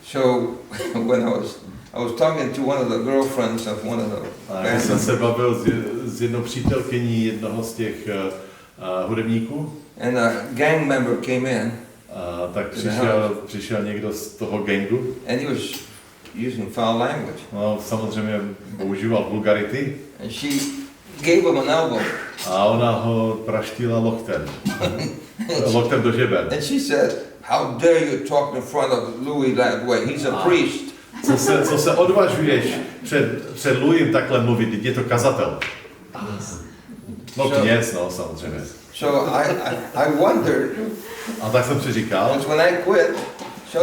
So when I was talking to one of the girlfriends of one of the A když jsem se bavil s jednou přítelkyní jednoho z těch hudebníků, and a gang member came in, tak přišel někdo z toho gangu. and he was using foul language. No, samozřejmě používal vulgarity. And she gave him an elbow. A ona ho praštila loktem. Loktem do žeber. And she said, "How dare you talk in front of Louis that way? He's a priest." Co se odvažuješ před Louisem takhle mluvit, je to kazatel. No kněz, no samozřejmě. So I wondered, A tak jsem si říkal, because when I quit,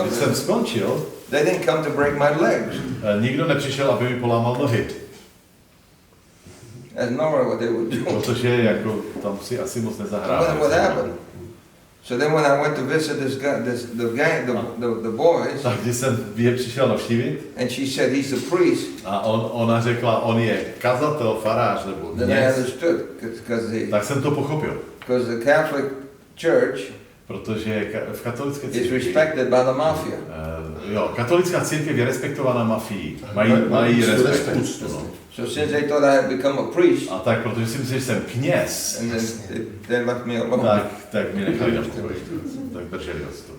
když jsem skončil, they didn't come to break my legs. nikdo nepřišel, aby mi polámal nohy. That's normally what they would do. Protože jako tam si asi moc What nezahrávají. happened? So then when I went to visit the boys, Tak když jsem je přišel navštívit, and she said he's a priest, a ona řekla, on je kazatel, farář nebo then I kněz, understood tak jsem to pochopil. because the Catholic Church Protože v katolické is církvi, respected by the mafia. jo, katolická církev je respektována mafií. Mají respekt. No. So since they thought I had become a priest, A tak, protože si myslím, že jsem kněz, and then they left me alone. tak mě nechali na pokoji. Tak drželi nás to.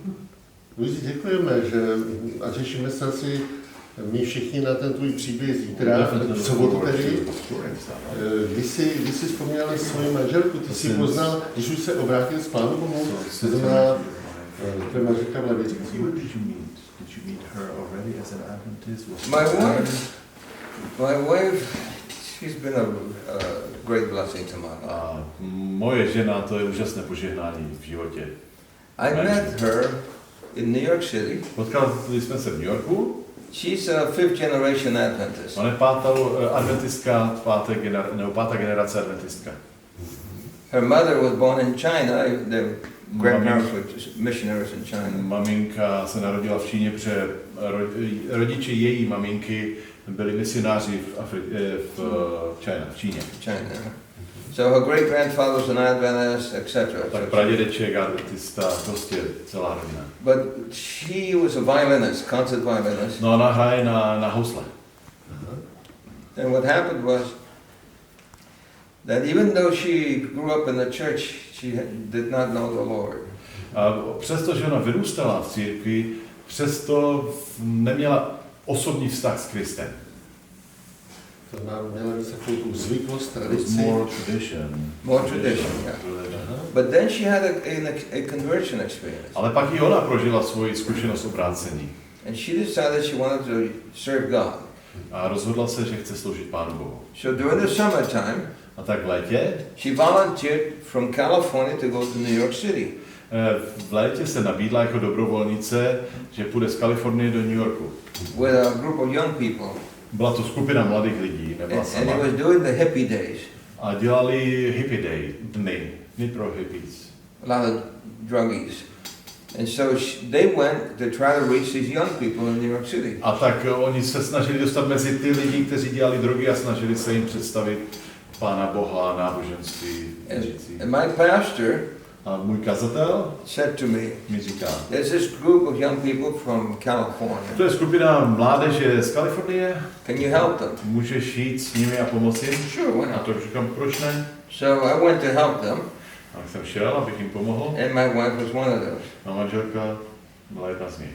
Luisi, děkujeme, že a těšíme se asi my všichni na ten tvůj příběh zítra, v sobotu tedy. Když jsi vzpomněl svoji manželku, ty jsi poznal, když už se obrátil z Pánu Bohu, to znamená, to je manželka v Levici. My wife, she's been a great blessing to my life. A moje žena, to je úžasné požehnání v životě. I met her in New York City. Potkali jsme se v New Yorku. She's a fifth generation Adventist. Ona je pátá generace adventistka. Her mother was born in China. Their grandparents were missionaries in China. Maminka se narodila v Číně, protože rodiče její maminky byli misionáři v Číně. So her great grandfather was an Adventist, etc. Tak pradědeček, adventista, prostě celá rodina. But she was a violinist, concert violinist. No, ona hraje na housle. And what happened was that even though she grew up in the church, she did not know the Lord. A přestože ona vyrůstala v církvi, přesto neměla osobní vztah s Kristem. To měla takovou zvyklost, tradici. More tradition, yeah. But then she had a conversion experience. Ale pak i ona prožila svoji zkušenost obrácení. And she decided she wanted to serve God. A rozhodla se, že chce sloužit Pánu Bohu. So during the summertime, A tak v létě, she volunteered from California to go to New York City. v létě se nabídla jako dobrovolnice, že půjde z Kalifornie do New Yorku. With a group of young people. Byla to skupina mladých lidí, nebyla And it sama. was during the hippie days. A dělali hippie dny pro hippies. A lot of druggies. And so they went to try to reach these young people in New York City. A tak oni se snažili dostat mezi ty lidi, kteří dělali drogy a snažili se jim představit Pána Boha, náboženství. And my pastor A můj kazatel said to me, mi říká, there's this group of young people from California. to je skupina mládeže z Kalifornie, Can you help them? můžeš jít s nimi a pomoci jim? Sure, why A not? to říkám, proč ne? So I went to help them, A jsem šel, abych jim pomohl. and my wife was one of those. A manželka byla jedna z nich.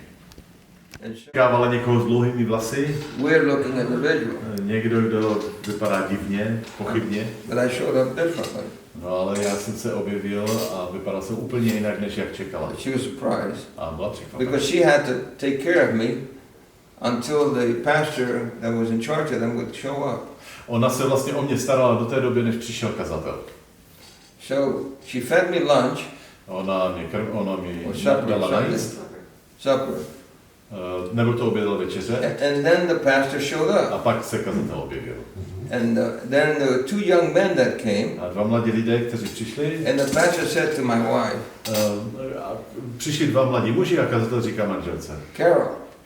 And so, Kávala někoho s dlouhými vlasy, weird looking individual, někdo, kdo vypadá divně, pochybně. but I showed up differently. No ale já jsem se objevil a vypadal jsem úplně jinak, než jak čekala. But she was surprised A byla překvapená. because she had to take care of me until the pastor that was in charge of them would show up. Ona se vlastně o mě starala do té doby, než přišel kazatel. So she fed me lunch, Ona mi or supper, dala najíst, supper, nebo to obědal večeře, and then the pastor showed a up. pak se kazatel objevil. And then there were two young men that came, A dva mladí lidé, kteří přišli, and the pastor said to my wife, přišli dva mladí muži a kazatel říká manželce,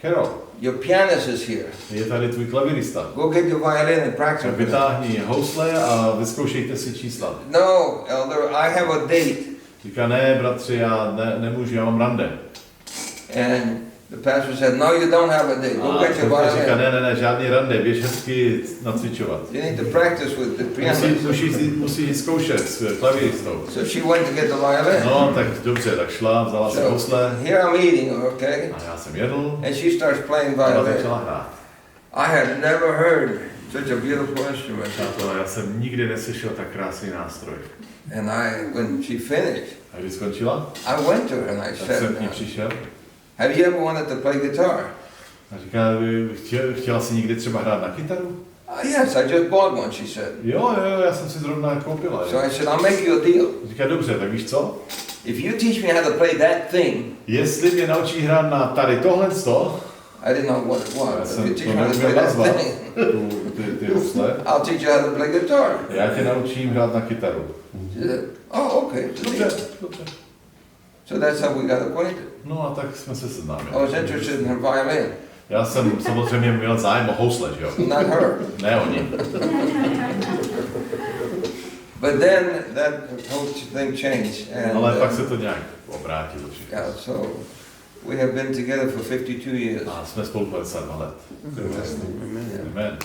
Carol, your pianist is here. je tady tvůj klavirista. Go get your violin and practice Tak with him. vytáhni housle a vyzkoušejte si čísla. No, elder, I have a date. Říká, ne, bratři, já nemůžu, já mám rande. And the pastor said, no, you don't have a date. Go A get your kazatel říká, violin. ne, žádný rande, běž hezky nacvičovat. You need to practice with the pianist. Musí zkoušet s klaviristou. So she went to get the violin. No, tak dobře, tak šla, vzala si So housle here I'm eating, okay? a já jsem jedl And she starts playing a violin. začala hrát. I had never heard such a beautiful instrument. Přátelé, já jsem nikdy neslyšel tak krásný nástroj. And when she finished, A když skončila, I went to her and I tak said, jsem k ní přišel have you ever wanted to play guitar? a říká, chtěla jsi někdy třeba hrát na kytaru? Yes, I just bought one, she said. Jo, já jsem si zrovna koupila. So I said, I'll make you a deal. Říká, dobře, tak víš co? If you teach me how to play that thing, Jestli mě naučí hrát na tady tohle sto, I didn't know what it já was. If jsem you to teach me how to play neměl that nazvat, thing, ty husle, I'll teach you how to play guitar. já tě naučím hrát na kytaru. She said, oh, okay. Dobře, dobře. So that's how we got acquainted. No a tak jsme se seznámili. I was interested in her violin, Já jsem samozřejmě měl zájem o housle, že jo? not her. Ne oni. But then that whole thing changed. And, Ale pak se to nějak obrátilo. yeah, so we have been together for 52 years. A jsme spolu 52 let. Amen.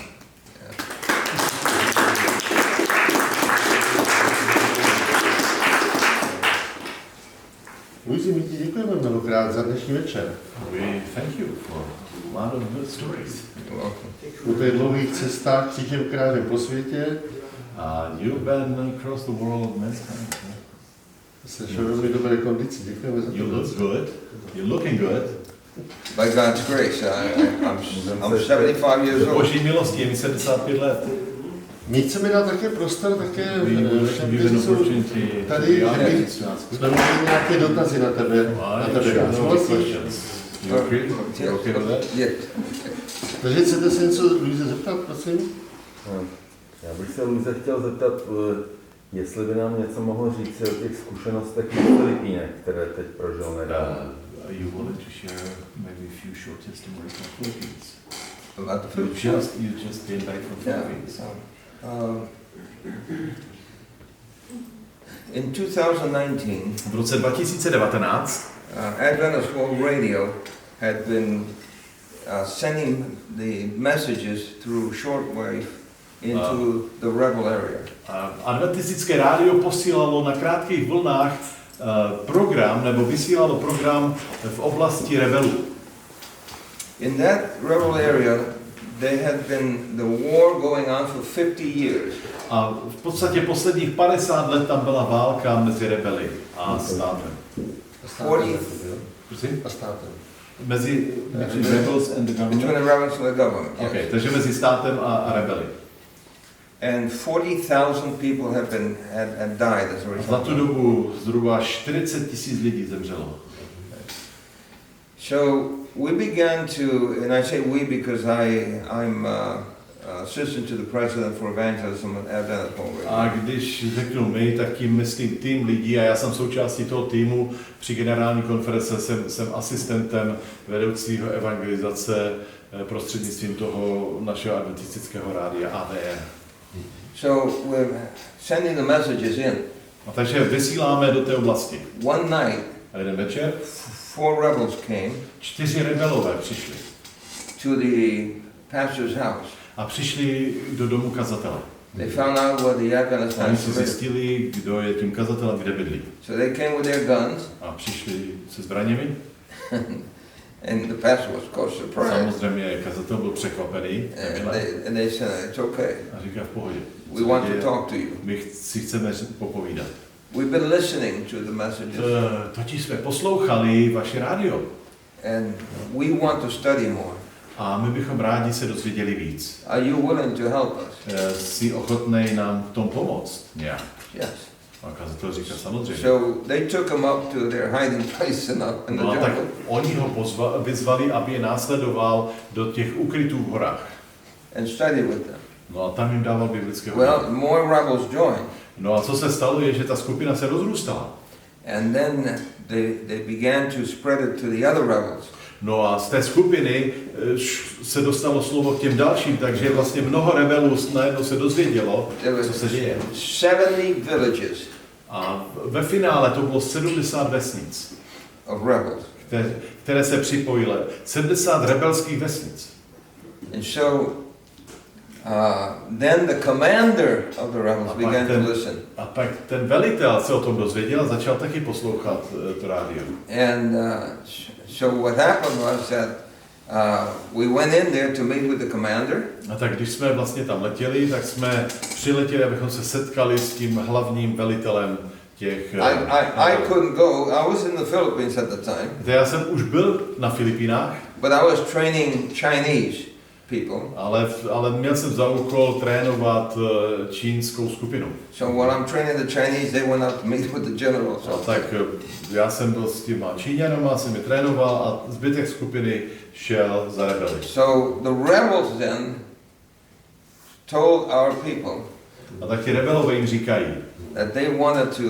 Luisi, my ti děkujeme mnohokrát za dnešní večer. We thank you for a lot of good stories. Po těch dlouhých cestách křížem krážem po světě You've been across the world many times. se ve velmi dobré kondici. Děkujeme za You to. look good. You're looking good. By God's grace, I'm 75 years old. Boží milostí je mi 75 let. My chceme dát také prostor, také všem, Give an kteří jsou opportunity tady, to že the by audience to ask jsme měli nějaké dotazy na tebe. questions. You agree? You okay with that? Yeah. Takže chcete se něco Luise zeptat, prosím? Já bych se Luise chtěl zeptat, jestli by nám něco mohl říct o těch zkušenostech na Filipínech, které teď prožil nedávno. Are you willing to share maybe a few short testimonies from Philippines? About the food. You just came back from Philippines. In 2019, V roce 2019 Adventist World Radio had been sending the messages through shortwave into the rebel area. Adventistické rádio posílalo na krátkých vlnách program, nebo vysílalo program v oblasti rebelů. In that rebel area, there had been the war going on for 50 years. A v podstatě posledních 50 let tam byla válka mezi rebeli a státem. A státem. Mezi rebels and the Between government? the rebels and the government. Yes. Okay, takže mezi státem a rebeli. And 40,000 people had died as a Za result. tu dobu zhruba 40 000 lidí zemřelo. So we began to, and I say we because I'm assistant to the president for evangelism at Adventist World Radio. A když řeknu my, tak tím myslím tým lidí a já jsem součástí toho týmu. Při generální konference jsem asistentem vedoucího evangelizace prostřednictvím toho našeho adventistického rádia AVR. So we're sending the messages in. A takže vysíláme do té oblasti. One night, A jeden večer 4 rebels came 4 rebelové přišli. to the pastor's house. A přišli do domu kazatele. They found out where the Adventist Oni si pastor lived. zjistili, kdo je tím kazatelem, kde bydlí. So they came with their guns, A přišli se zbraněmi. and the pastor was, of course, surprised. Samozřejmě kazatel byl překvapený. And they said, it's okay. A říká v pohodě. We want to talk to you. My si chceme popovídat. We've been listening to the messages, Totiž jsme poslouchali vaše rádio. and we want to study more. A my bychom rádi se dozvěděli víc. Are you willing to help us? Jsi ochotnej nám v tom pomoct? Nějak. Yes. A kazatel říká samozřejmě. So they took him up to their hiding place in the No a tak jungle oni ho vyzvali, aby je následoval do těch ukrytů v horách. and studied with them. No a tam jim dával biblické Well, hodiny. more rebels joined, No a co se stalo, je, že ta skupina se rozrůstala. and then they began to spread it to the other rebels. No a z té skupiny se dostalo slovo k těm dalším, takže vlastně mnoho rebelů najednou se dozvědělo, co se děje. 70 villages A ve finále to bylo 70 vesnic, of rebels. které se připojily. 70 rebelských vesnic. And so then the commander of the rebels began to listen. A pak ten velitel se o tom dozvěděl a začal taky poslouchat to rádio. And so what happened was that we went in there to meet with the commander. A tak když jsme vlastně tam letěli, tak jsme přiletěli, abychom se setkali s tím hlavním velitelem těch... I couldn't go. I was in the Philippines at the time. Já jsem už byl na Filipínách, But I was training Chinese people. Ale měl jsem za úkol trénovat čínskou skupinu. So while I'm training the Chinese, they went out to meet with the generals. A tak já jsem byl s těma Číňanama, jsem je trénoval a zbytek skupiny šel za rebeli. So the rebels then told our people A tak ti rebelové jim říkají that they wanted to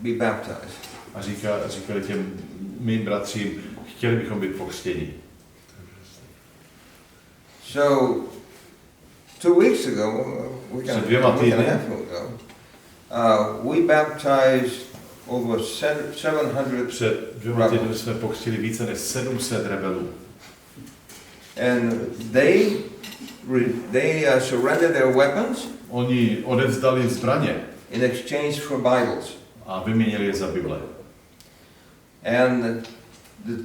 be baptized. a říkali těm mým bratřím, chtěli bychom být pokřtěni. So 2 weeks ago, Před 2 týdny we baptized over 700. Před 2 týdny jsme pokřtili více než 700 rebelů. And they surrendered their weapons. Oni odevzdali zbraně In exchange for Bibles. a vyměnili je za Bible. And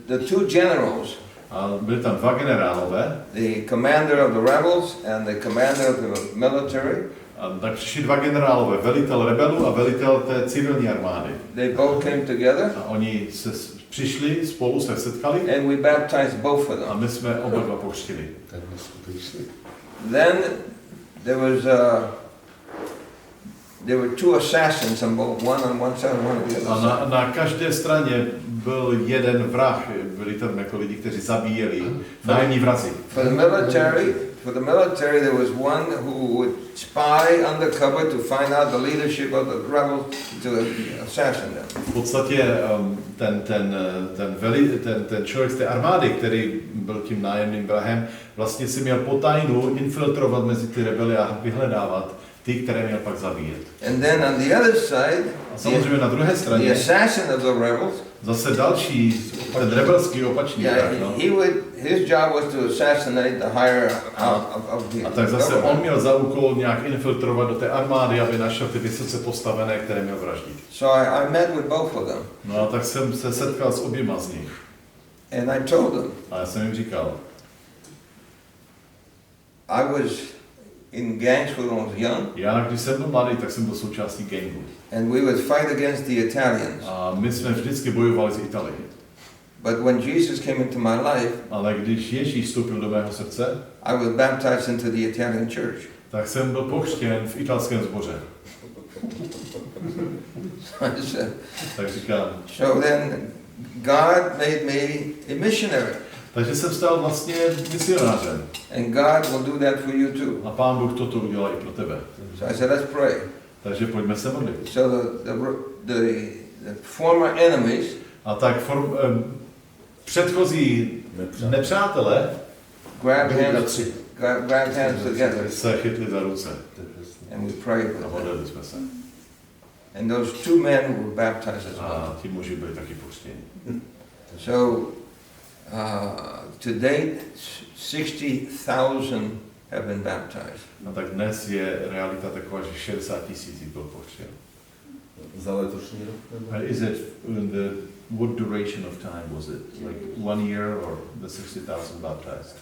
the two generals, A byli tam 2 generálové, the commander of the rebels and the commander of the military. a tak přišli 2 generálové, velitel rebelů a velitel té civilní armády. They both came together. A oni přišli, spolu se setkali And we baptized both of a them. my jsme oba 2 pokřtili. Then there were 2 assassins on both, one on one side, one on the other A side. na každé straně byl jeden vrah, byli tam jako lidi, kteří zabíjeli, nájemní vrazi. For the military, there was one who would spy undercover to find out the leadership of the rebels to assassinate them. V podstatě ten člověk z té armády, který byl tím nájemným vrahem, vlastně si měl potajnu infiltrovat mezi ty rebely a vyhledávat ty, které měl pak zabíjet. And then on the other side, A samozřejmě na druhé the straně assassin of the rebels, zase další, ten rebelský opačný vrah. No. his job was to assassinate the higher of the A tak zase government. on měl za úkol nějak infiltrovat do té armády, aby našel ty vysoce postavené, které měl vraždit. So I met with both of them. No a tak jsem se setkal s oběma z nich. And I told them, A já jsem jim říkal, I was in gangs when I was young, já když jsem byl mladý, tak jsem byl součástí gangu. and we would fight against the Italians. A my jsme vždycky bojovali s Italii. But when Jesus came into my life, Ale když Ježíš vstoupil do mého srdce, I was baptized into the Italian church. tak jsem byl pokřtěn v italském sboře. Tak říkám, So then God made me a missionary. takže jsem stal vlastně misionářem. And God will do that for you too. A Pán Bůh toto udělá i pro tebe. So I said, let's pray. Takže pojďme se modlit. So the former enemies, A tak předchozí nepřátelé grabbed hands together, se chytli za ruce and we prayed with a them. modlili jsme se. And those 2 men were baptized as well. A ti muži byli taky pokřtěni. So to date, 60,000 have been baptized. A tak dnes je realita taková, že 60 000 jich bylo pokřtěno. Za letošní rok? And is it in what duration of time was it? Like 1 year or the 60,000 baptized?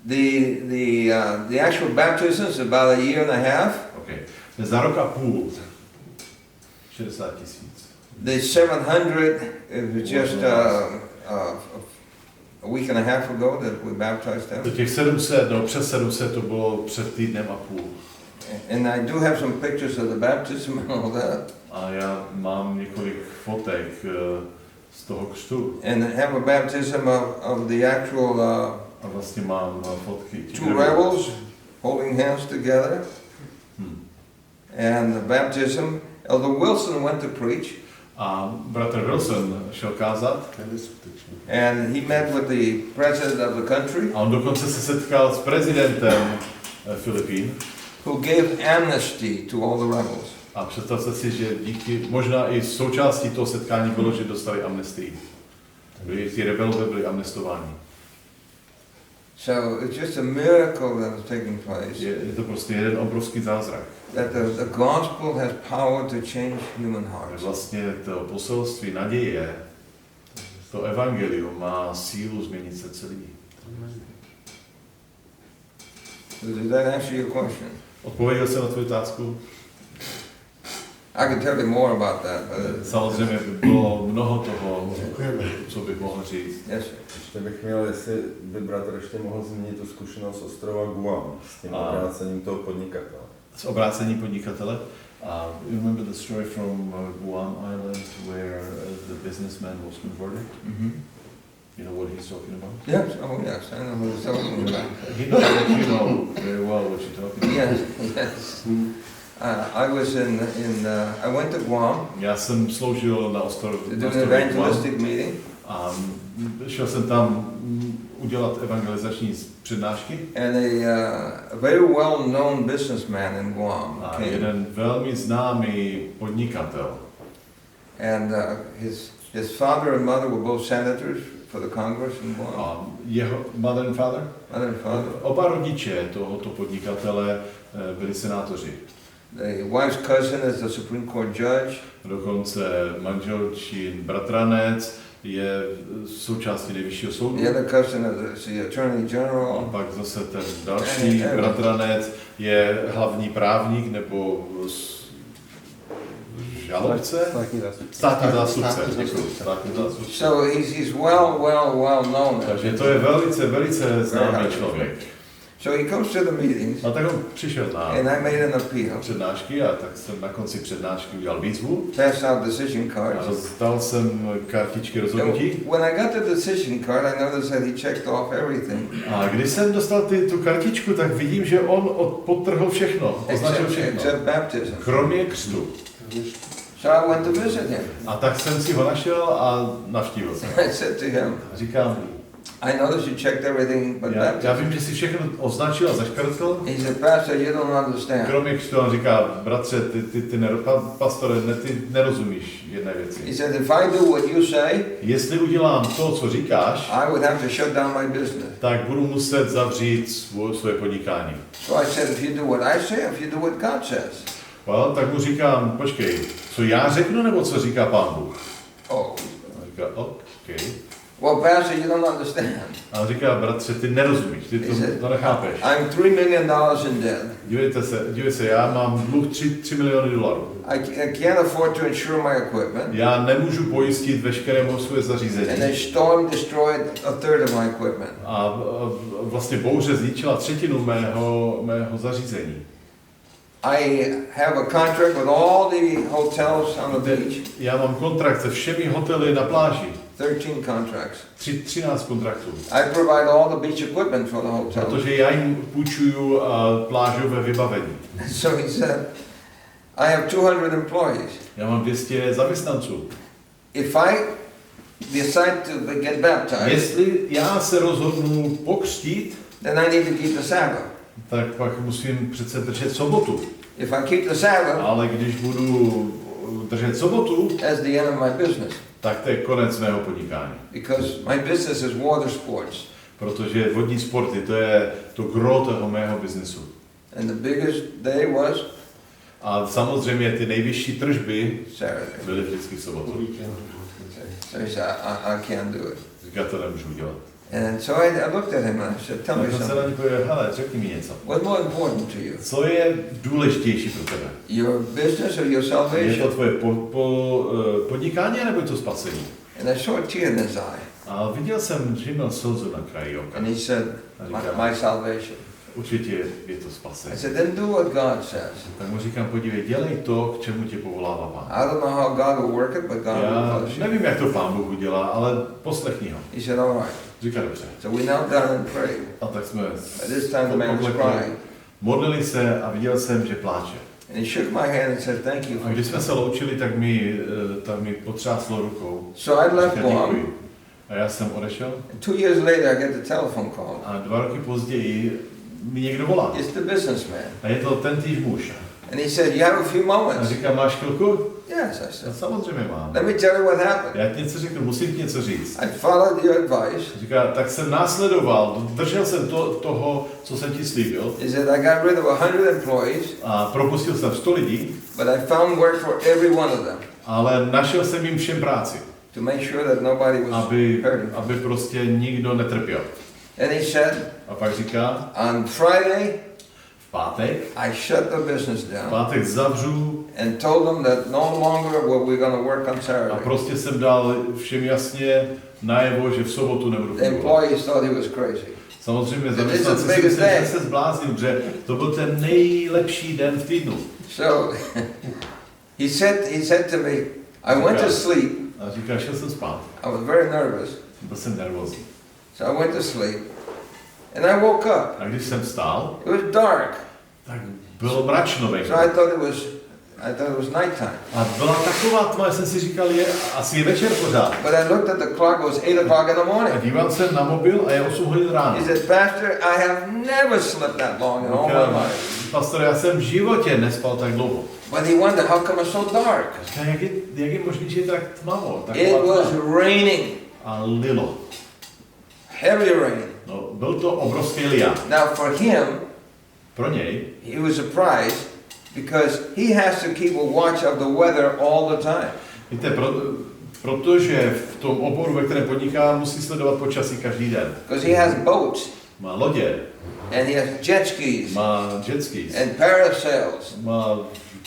The actual baptism is about a year and a half. Okay. Za rok a půl 60 000. The 700 it was just a week and a half ago that we baptized them. To těch 700, no přes 700 to bylo před týdnem a půl. And I do have some pictures of the baptism and all that. A já mám několik fotek z toho křtu. And have a baptism of the actual A vlastně mám fotky. 2 rebels holding hands together. And the baptism, Elder Wilson went to preach. A bratr Wilson šel kázat. And he met with the president of the country. A on dokonce se setkal s prezidentem Filipín. Who gave amnesty to all the rebels. A představte si, že díky, možná i součástí toho setkání bylo, že dostali amnestii. Ty rebelové byli amnestováni. So it's just a miracle that is taking place. Je to prostě jeden obrovský zázrak. That the gospel has power to change human hearts. Vlastně to poselství naděje, to evangelium má sílu změnit srdce lidí. Does that answer your question? Odpověděl jsem na tvou otázku? I could tell you more about that. Samozřejmě by bylo mnoho toho co bych mohl říct. Yes. Ještě bych měl, jestli by bratr ještě mohl zmínit tu zkušenost z ostrova Guam s tím obrácením toho podnikatele. Z obrácení podnikatele. You remember the story from Guam Island where the businessman was converted? Mm-hmm. You know what he's talking about? Yes, oh yes, I know what he's talking about. He knows that you know very well what you're talking about. Yes, yes. I was I went to Guam Já jsem sloužil na to ostrově do an Guam evangelistic meeting, a šel jsem tam udělat evangelizační přednášky. and a very well-known businessman in Guam A came, jeden velmi známý podnikatel. and his father and mother were both senators for the Congress in Guam. A jeho mother and father? Mother and father. Oba rodiče tohoto podnikatele byli senátoři. The wife's cousin is the Supreme Court judge. Dokonce manželčin bratranec je součástí nejvyššího soudu. The other cousin is the Attorney A General. pak zase ten další bratranec je hlavní právník nebo žalobce? Státní zástupce. So he's well known. Takže to je velice známý člověk. So he comes to the meetings, A tak on přišel and na I made an appeal. přednášky a tak jsem na konci přednášky udělal výzvu. Passed out decision A cards. rozdal jsem kartičky rozhodnutí. And when I got the decision card, I noticed that he checked off everything. A když jsem dostal tu kartičku, tak vidím, že on podtrhl všechno, označil všechno. Except baptism. Kromě křtu. So I went to visit him. A tak jsem si ho našel a navštívil jsem. I said to him, Říkám, I noticed you checked everything but já baptism. vím, že si všechno označil a zaškrtl. He said, Pastor, you don't understand. Kromě křtu, on říká, bratře, pastore, ty nerozumíš jedné He věci. said, if I do what you say, Jestli udělám to, co říkáš, I would have to shut down my business. tak budu muset zavřít svoje podnikání. So I said, if you do what I say, if you do what God says. Well, tak mu říkám, počkej, co já řeknu, nebo co říká Pán Bůh? Oh. A říká, OK. Well, Pastor, you don't understand. A on říká, bratře, ty nerozumíš, ty to nechápeš. I'm $3 million in debt. Dívej se, já mám dluh $3 miliony. I can't afford to insure my equipment. Já nemůžu pojistit veškeré své zařízení. And the storm destroyed a third of my equipment. A vlastně bouře zničila třetinu mého zařízení. I have a contract with all the hotels on the beach. Já mám kontrakt se všemi hotely na pláži. 13 contracts. 13 kontraktů. I provide all the beach equipment for the hotel. Protože já jim půjčuju plážové vybavení. So he said, I have 200 employees. Já mám 200 zaměstnanců. If I decide to get baptized, Jestli já se rozhodnu pokřtít, then I need to keep the Sabbath. tak pak musím přece držet sobotu. If I keep the Sabbath, Ale když budu držet sobotu, that's the end of my business. tak to je konec mého podnikání. Because my business is water sports. Protože vodní sporty, to je to gro toho mého biznesu. And the biggest day was A samozřejmě ty nejvyšší tržby Saturday. byly vždycky v sobotu. So he said, I can't do it. Říká, to nemůžu udělat. And so I looked at him and I said, tell me Tak jsem se na something. něj povedal, hele, řekni mi něco. What's more important to you? Co je důležitější pro tebe? Your business or your Je salvation? to tvoje podnikání, nebo je to spasení? And I saw a tear in his eye. A viděl jsem, že měl slzu na kraji oka. And he said, my salvation. Určitě je to spasení. I said, then do what God says. Tak mu říkám, podívej, dělej to, k čemu tě povolává Pán. I don't know how God will work it, but God will Já bless you. nevím, jak to Pán Bůh udělá, ale poslechni ho. He said, all right. Říká, dobře. So we knelt down and prayed. A tak jsme At this time the man was crying. modlili se a viděl jsem, že pláče. And he shook my hand and said, thank you. A když jsme se loučili, tak mi potřáslo rukou. So I left Říká, Guam. děkuji. A já jsem odešel. And 2 years later I get the telephone call. A 2 roky později mi někdo volá. It's the businessman. A je to ten týž muž. And he said, you have a few A moments? říká, máš chvilku? Yes, I Já said. samozřejmě mám. Let me tell you what happened. Já ti něco řeknu, musím ti něco říct. I followed your advice. Říká, tak jsem následoval, držel jsem toho, co jsem ti slíbil. He said, I got rid of 100 employees, A propustil jsem 100 lidí, but I found work for every one of them ale našel jsem jim všem práci, to make sure that nobody was hurting. aby prostě nikdo netrpěl. And he said, A pak říká, on Friday, v pátek I shut the business down pátek zavřu and told them that no longer were we going to work on a Saturday. prostě jsem dal všem jasně, najevo, že v sobotu nebudu The fungovat. employees thought he was crazy. Samozřejmě This is zaměstnanci the si biggest mysleli, day. že se zbláznil, že to byl ten nejlepší den v týdnu. So he said to me, I went to sleep. A říká, šel jsem spát. I was very nervous. Byl jsem nervózní. So I went to sleep. And I woke up. A když jsem vstál, It was dark. tak bylo mračno venku. So I thought it was nighttime. A byla taková tma, já jsem si říkal, je asi večer pořád. But I looked at the clock, it was 8 o'clock in the A morning. díval jsem na mobil a je 8 hodin ráno. He said, Pastor, I have never slept that long in all my life. Pastor, já jsem v životě nespal tak dlouho. But he wondered, how come it's so dark? Říká, jak je možné, že je tak tmavo? It was raining. A lilo. Heavy rain. No, byl to obrovský liák. Now for him, Pro něj, he was surprised because he has to keep a watch of the weather all the time. víte, protože v tom oboru, ve kterém podniká, musí sledovat počasí každý den. Because he has boats, Má lodě, and he has jet skis, má jet skis, and parasails. má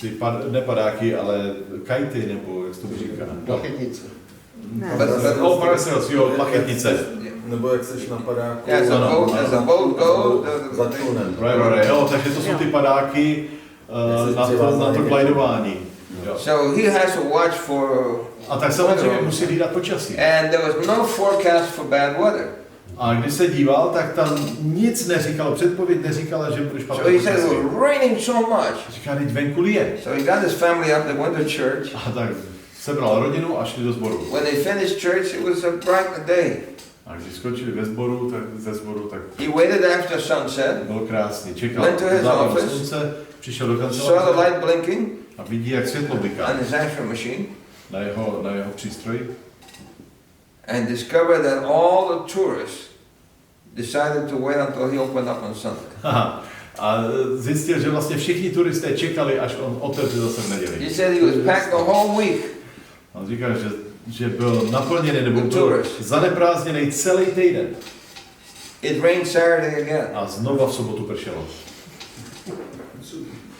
ty nepadáky, ale kajty, nebo jak se to říká. Plachetnice. Parasails, jo, plachetnice. Nebo jak seš na padáku. As a boat goes, Za člunem. Jo, takže to jsou ty padáky na to glidování. Jo. so he has to watch for, A tak samozřejmě musí hlídat počasí. and there was no forecast for bad weather. A když se díval, tak tam nic neříkalo, předpověď neříkala, že bude špatné So he said it počasí. was raining so much. Říká, teď venku lije. So he got his family up, they went to church. A tak sebral rodinu a šli do sboru. When they finished church, it was a bright day. A když skončili ve sboru, tak ze sboru, tak He waited after sunset, bylo krásně. Čekal Went to his západ office. slunce, přišel do saw the kanceláře light blinking a vidí, jak světlo bliká on his answering machine, na jeho přístroji. and discovered that all the tourists decided to wait until he opened up on Sunday. Aha. A zjistil, že vlastně všichni turisté čekali, až on otevře zase v neděli. He said he was packed the whole week. A on říká, že byl naplněný nebo The byl tourists. zaneprázdněný celý týden. It rained Saturday again. A znova v sobotu pršelo.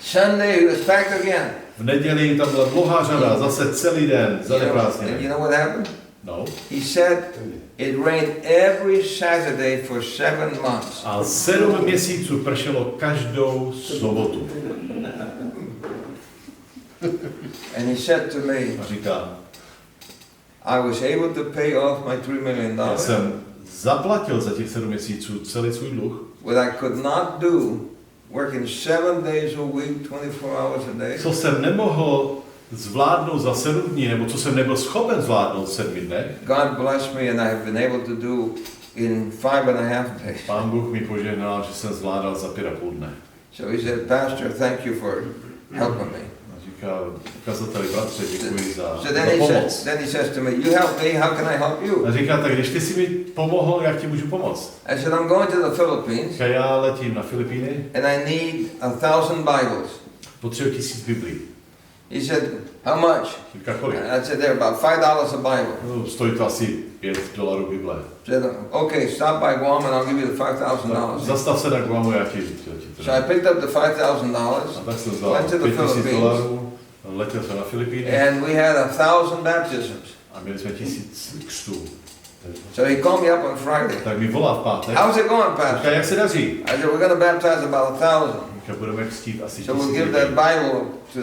Sunday he was packed again. V neděli tam byla dlouhá řada, zase celý den And zaneprázdněný. you know what happened? No. He said it rained every Saturday for 7 months. A 7 měsíců pršelo každou sobotu. And he said to me, A říká, I was able to pay off my $3 million. já jsem zaplatil za těch 7 měsíců celý svůj dluh, What I could not do, working 7 days a week, 24 hours a day, co jsem nemohl zvládnout za 7 dní, nebo co jsem nebyl schopen zvládnout v 7 dnech. God blessed me and I have been able to do in 5.5 days. Pán Bůh mi požehnal, že jsem zvládal za 5,5 dne. So he said, Pastor, thank you for helping me. A říká, ukazateli, bratře, děkuji za So then pomoc. he says to me, you help me, how can I help you? A říká, tak když ty si mi pomohl, jak ti můžu pomoct? I said, I'm going to the Philippines Říká, já letím na Filipíny, and I need 1,000 Bibles. potřebuji 1000 Biblí. He said, how much? Říká, kolik? I said, they're about $5 a Bible. No, stojí to asi $5 Bible. Said, okay, stop by Guam and I'll give you the $5,000. Zastav se na Guamu, já ti So I picked up the $5,000, A tak jsem vzal went to the Philippines, $5,000, letěl jsem na Filipíny and we had 1,000 baptisms. a měli jsme 1000 křtů. So he called me up on Friday. Tak mi volá v pátek. How's it going, Říká, Pastor? jak se daří? I said, we're going to baptize about 1,000. Říká, budeme křtít asi So we'll 1000 give that lidí. Bible to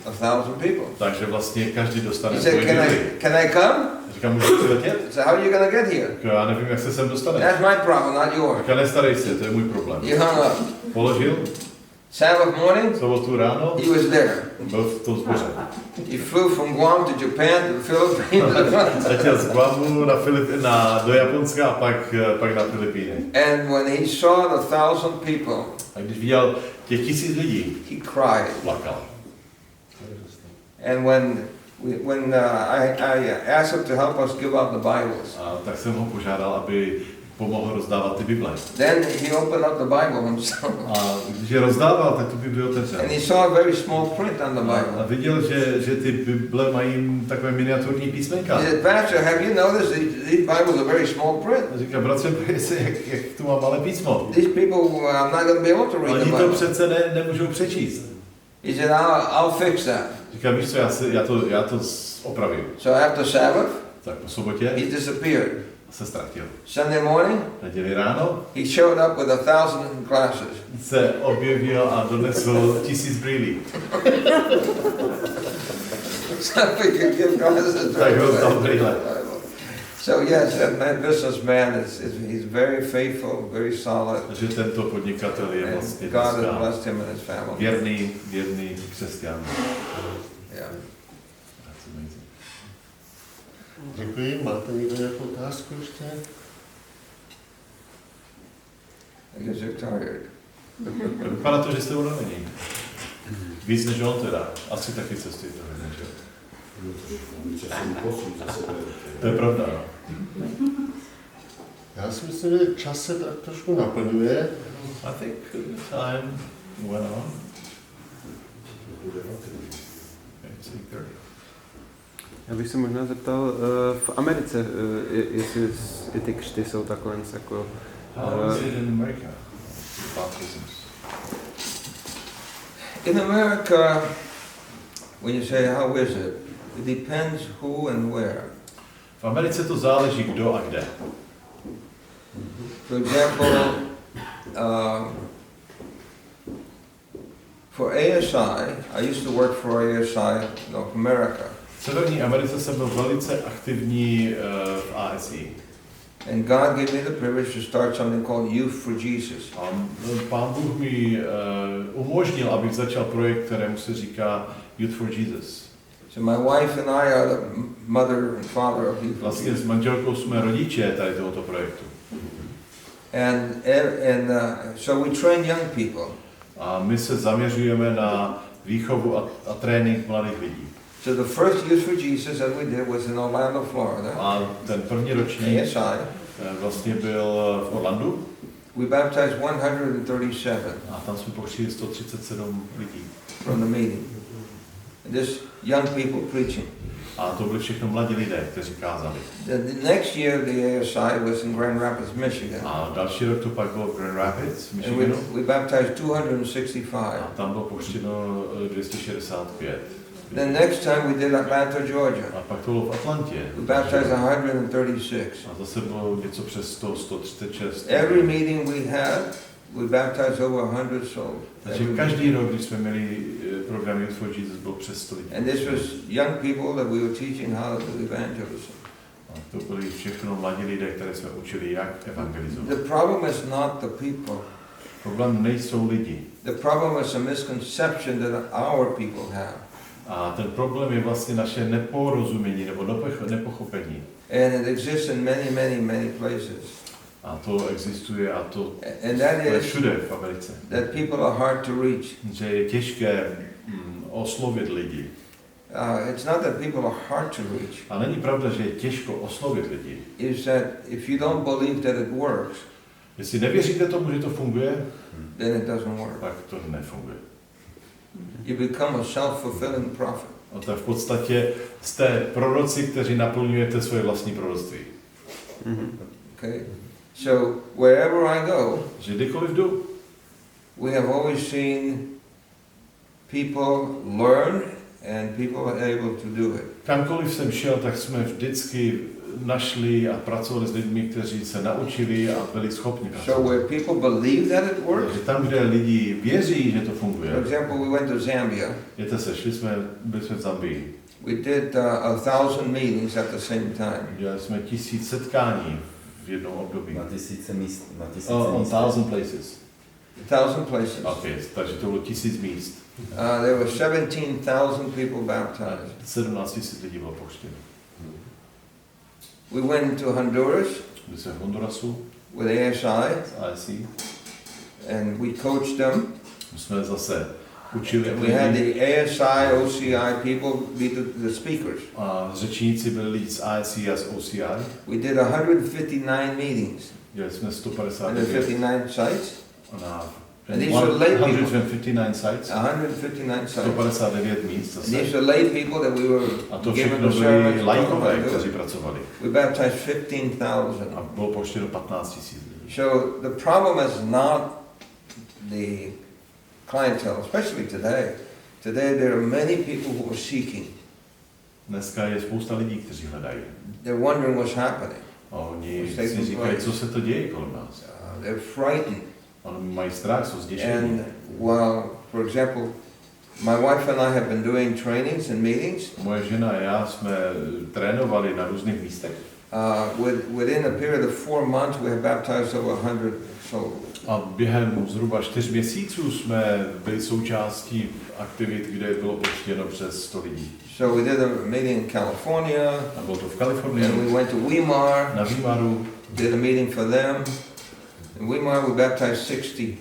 1,000 people. Takže vlastně každý dostane He svoji said, Bibli. can I come? Říká, můžu přiletět? I said, how are you going to get here? Říká, já nevím, jak se sem dostane. That's my problem, not yours. Říká, nestarej se, to je můj problém. He hung up. Položil, Sabbath morning, sobotu ráno, he was there. byl v tom zboře. He flew from Guam to Japan to the Philippines. Letěl z Guamu do Japonska a pak na Filipíny. And when he saw the 1,000 people, A když viděl těch 1000 lidí, he cried. plakal. And when I asked him to help us give out the Bibles, A tak jsem ho požádal, aby pomohl rozdávat ty Bible. then he opened up the Bible himself. A když je rozdával, tak tu Bibli otevřel. And he saw a very small print on the A Bible. viděl, že ty Bible mají takové miniaturní písmenka. He said, Pastor, have you noticed these Bibles are very small print? A říká, bratře, bojí se, jak tu má malé písmo. These people, I'm not going to be able to read Oni the to Bible. přece nemůžou přečíst. He said, I'll fix that. Říká, víš co, já to opravím. So after Sabbath, Tak po sobotě he disappeared. se ztratil. Sunday morning, Neděli ráno he showed up with 1,000 glasses. se objevil a donesl 1000 brýlí. So we could give glasses. Tak rozdal brýle. So yes, that businessman he's very faithful, very solid. Takže tento podnikatel je vlastně God has blessed him and his family. věrný křesťan. Yeah. That's amazing. Děkuji. Máte někdo nějakou otázku ještě? I guess you're tired. Vypadá to, že jste unavení. Víc než on teda. Asi taky cestujete hodně, že? To je pravda, no. Já si myslím, že čas se tak trošku naplňuje. I think time went on. It's 8:30. Já bych se možná zeptal, v Americe, jestli i ty křty jsou takhle jako... How is it in America? Baptisms. In America, when you say how is it, it depends who and where. V Americe to záleží kdo a kde. For example, for ASI, I used to work for ASI North America. V Severní Americe jsem byl velice aktivní v ASI. And God gave me the privilege to start something called Youth for Jesus. A Pán Bůh mi umožnil, abych začal projekt, kterému se říká Youth for Jesus. So my wife and I are the mother and father of Youth for Vlastně Jesus. s manželkou jsme rodiče tady tohoto projektu. And so we train young people. A my se zaměřujeme na výchovu a trénink mladých lidí. So the first Youth for Jesus that we did was in Orlando, Florida. A ten první ročník ASI. vlastně byl v Orlandu. We baptized 137 A tam jsme pokřtili 137 lidí. from the meeting. And this young people preaching. A to byli všechno mladí lidé, kteří kázali. The next year the ASI was in Grand Rapids, Michigan. A další rok to pak bylo v Grand Rapids, v And Michiganu. we baptized 265. A tam bylo pokřtěno 265. The next time we did Atlanta, Georgia. A pak to bylo v Atlantě. We baptized 136. A zase bylo něco přes 100, 136. Every meeting we had, we baptized over 100 souls. Takže každý rok, když jsme měli program Youth for Jesus, bylo přes 100 lidí. And this was young people that we were teaching how to do evangelism. A to byli všechno mladí lidé, které jsme učili, jak evangelizovat. The problem is not the people. Problém nejsou lidi. The problem is a misconception that our people have. A ten problém je vlastně naše neporozumění nebo nepochopení. And it exists in many places. A to existuje a to And that je is všude v Americe. that people are hard to reach. Že je těžké oslovit lidi. It's not that people are hard to reach. A není pravda, že je těžko oslovit lidi. Is that if you don't believe that it works, Jestli nevěříte tomu, že to funguje, then it doesn't work. tak to nefunguje. You become a self-fulfilling prophet. A to v podstatě jste proroci, kteří naplňujete svoje vlastní proroctví. Okay? So wherever I go, Že kdykoliv jdu, we have always seen people learn and people are able to do it. kamkoliv jsem šel, tak jsme vždycky našli a pracovali s lidmi, kteří se naučili a byli schopni So pracovat. where people believe that it works, Takže tam, kde lidi věří, že to funguje. for example, we went to Zambia. Víte se, byli jsme v Zambii. We did 1,000 meetings at the same time. Dělali jsme 1000 setkání v jednom období. Na tisíce míst. Na tisíce On míst. 1000 places. 1,000 places. Okay, takže to bylo 1000 míst. There were 17,000 people baptized. 17 000 lidí bylo pokřtěno. We went to Honduras Byli jsme v Hondurasu, with ASI ASI. and we coached them. My jsme zase učili We had lidi. the ASI, OCI people be the speakers. A řečníci byli lidi z ASI a z OCI. We did 159 meetings. Dělali jsme 159 159 sites. na And these are lay people. 159 sites. 159 sites. 159 míst And zase. these are lay people that we were A to given všechno the byli service to laikové, do kteří it. pracovali. We baptized 15,000. A bylo poštěno 15 000 lidí. So the problem is not the clientele, especially today. Today there are many people who are seeking. Dneska je spousta lidí, kteří hledají. They're wondering what's happening. A oni What's si taking říkají, place? co se to děje kolem nás. They're frightened. Oni mají strach, jsou zděšení. And while, for example, my wife and I have been doing trainings and meetings. Moje žena a já jsme trénovali na různých místech. Within a period of 4 months, we have baptized over 100 souls. A během zhruba 4 měsíců jsme byli součástí aktivit, kde bylo pokřtěno přes 100 lidí. So we did a meeting in California. A bylo to v Kalifornii. And we went to Weimar. Na Weimaru. Did a meeting for them. In Weimar we baptized 60.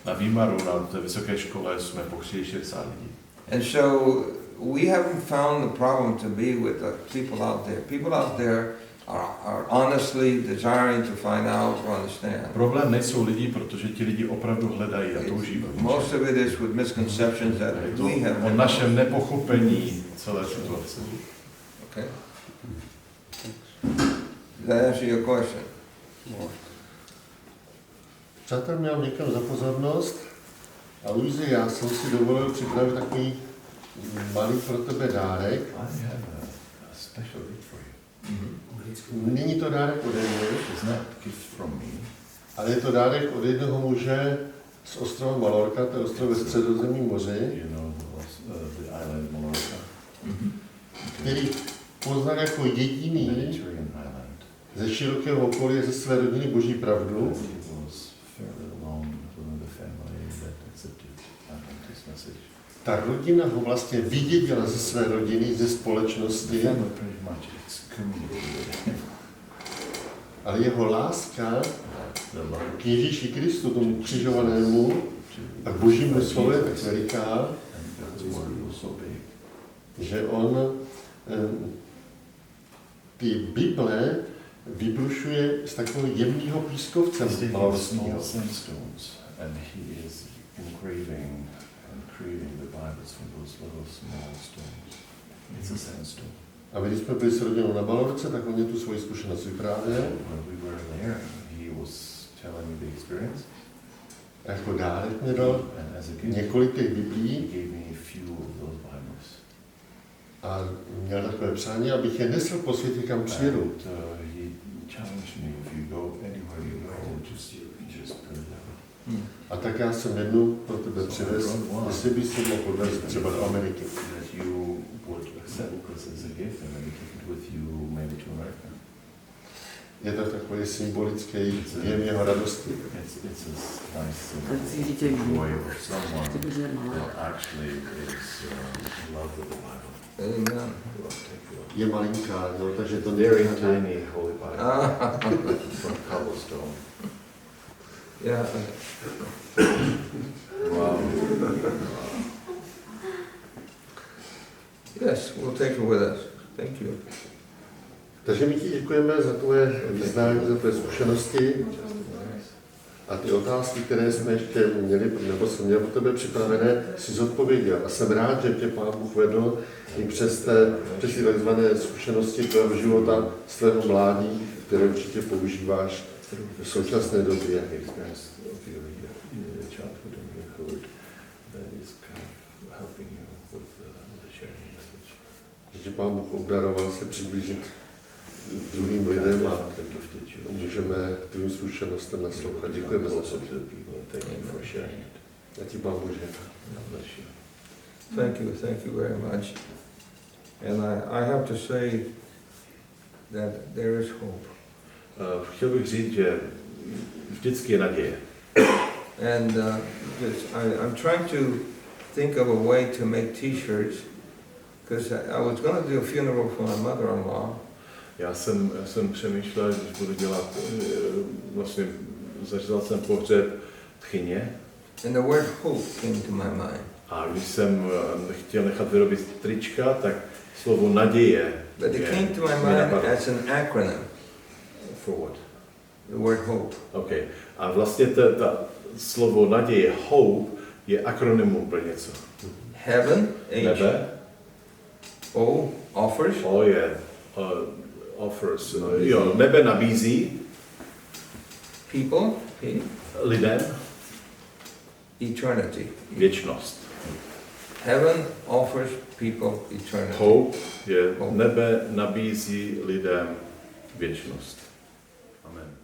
Na Weimaru, na té vysoké škole, jsme pokřtili 60 lidí. And so we haven't found the problem to be with the people out there. People out there are honestly desiring to find out or understand. Problém nejsou lidi, protože ti lidi opravdu hledají a touží. Most of it is with misconceptions that we have. O našem nepochopení celé situace. Okay. Does that answer your question? Přátel, já vám děkuji za pozornost. A Luisi, já jsem si dovolil připravit takový malý pro tebe dárek. Není to dárek ode mě, ale je to dárek od jednoho muže z ostrova Mallorca, to je ostrov ve Středozemním moři, který poznal jako jediný ze širokého okolí ze své rodiny Boží pravdu. Ta rodina ho vlastně vydědila ze své rodiny, ze společnosti, ale jeho láska k Ježíši Kristu, tomu křižovanému, a k Božímu slovu je tak veliká, že on ty Bible vybrušuje z takového jemného pískovce malorského. A když jsme byli s rodinou na Balorce, tak on mě tu svoji zkušenost vyprávěl. A jako dárek mě dal několik těch Biblí a měl takové přání, abych je nesl po světě, kam přijedu. A tak já jsem jednu pro tebe přivez, jestli bys se mohl odvést třeba do Ameriky. Je to takový symbolický věm jeho radosti. Je malinká, no, takže to Very tiny holy Bible from cobblestone. Yeah. Wow. Yes, we'll take it with us. Thank you. Takže my ti děkujeme za tvoje vyznání, za tvoje zkušenosti a ty otázky, které jsme ještě měli, nebo jsem měl pro tebe připravené, si zodpověděl. A jsem rád, že tě Pán Bůh vedl i přes ty takzvané zkušenosti tvého života, z tvého mládí, které určitě používáš v současné době. Že Pán Bůh obdaroval se přiblížit druhým lidem a můžeme tvým zkušenostem naslouchat. Děkujeme za to. A ti Pán Bože. Thank you very much. And I have to say that there is hope. Chtěl bych říct, že vždycky je naděje. And I'm trying to think of a way to make T-shirts, because I was going to do a funeral for my mother-in-law. Já jsem přemýšlel, že budu dělat, vlastně začal jsem pohřeb tchyně. And the word hope came to my mind. A když jsem chtěl nechat vyrobit trička, tak slovo naděje. But it came to my mind as an acronym. For what? The word hope. Okay. A vlastně ta slovo naděje, hope, je akronymum pro něco. Heaven, Nebe. O, offers. O je offers. Jo, nebe nabízí. People, P. Lidem. Eternity. Věčnost. Heaven offers people eternity. Hope je nebe nabízí lidem věčnost. Amen.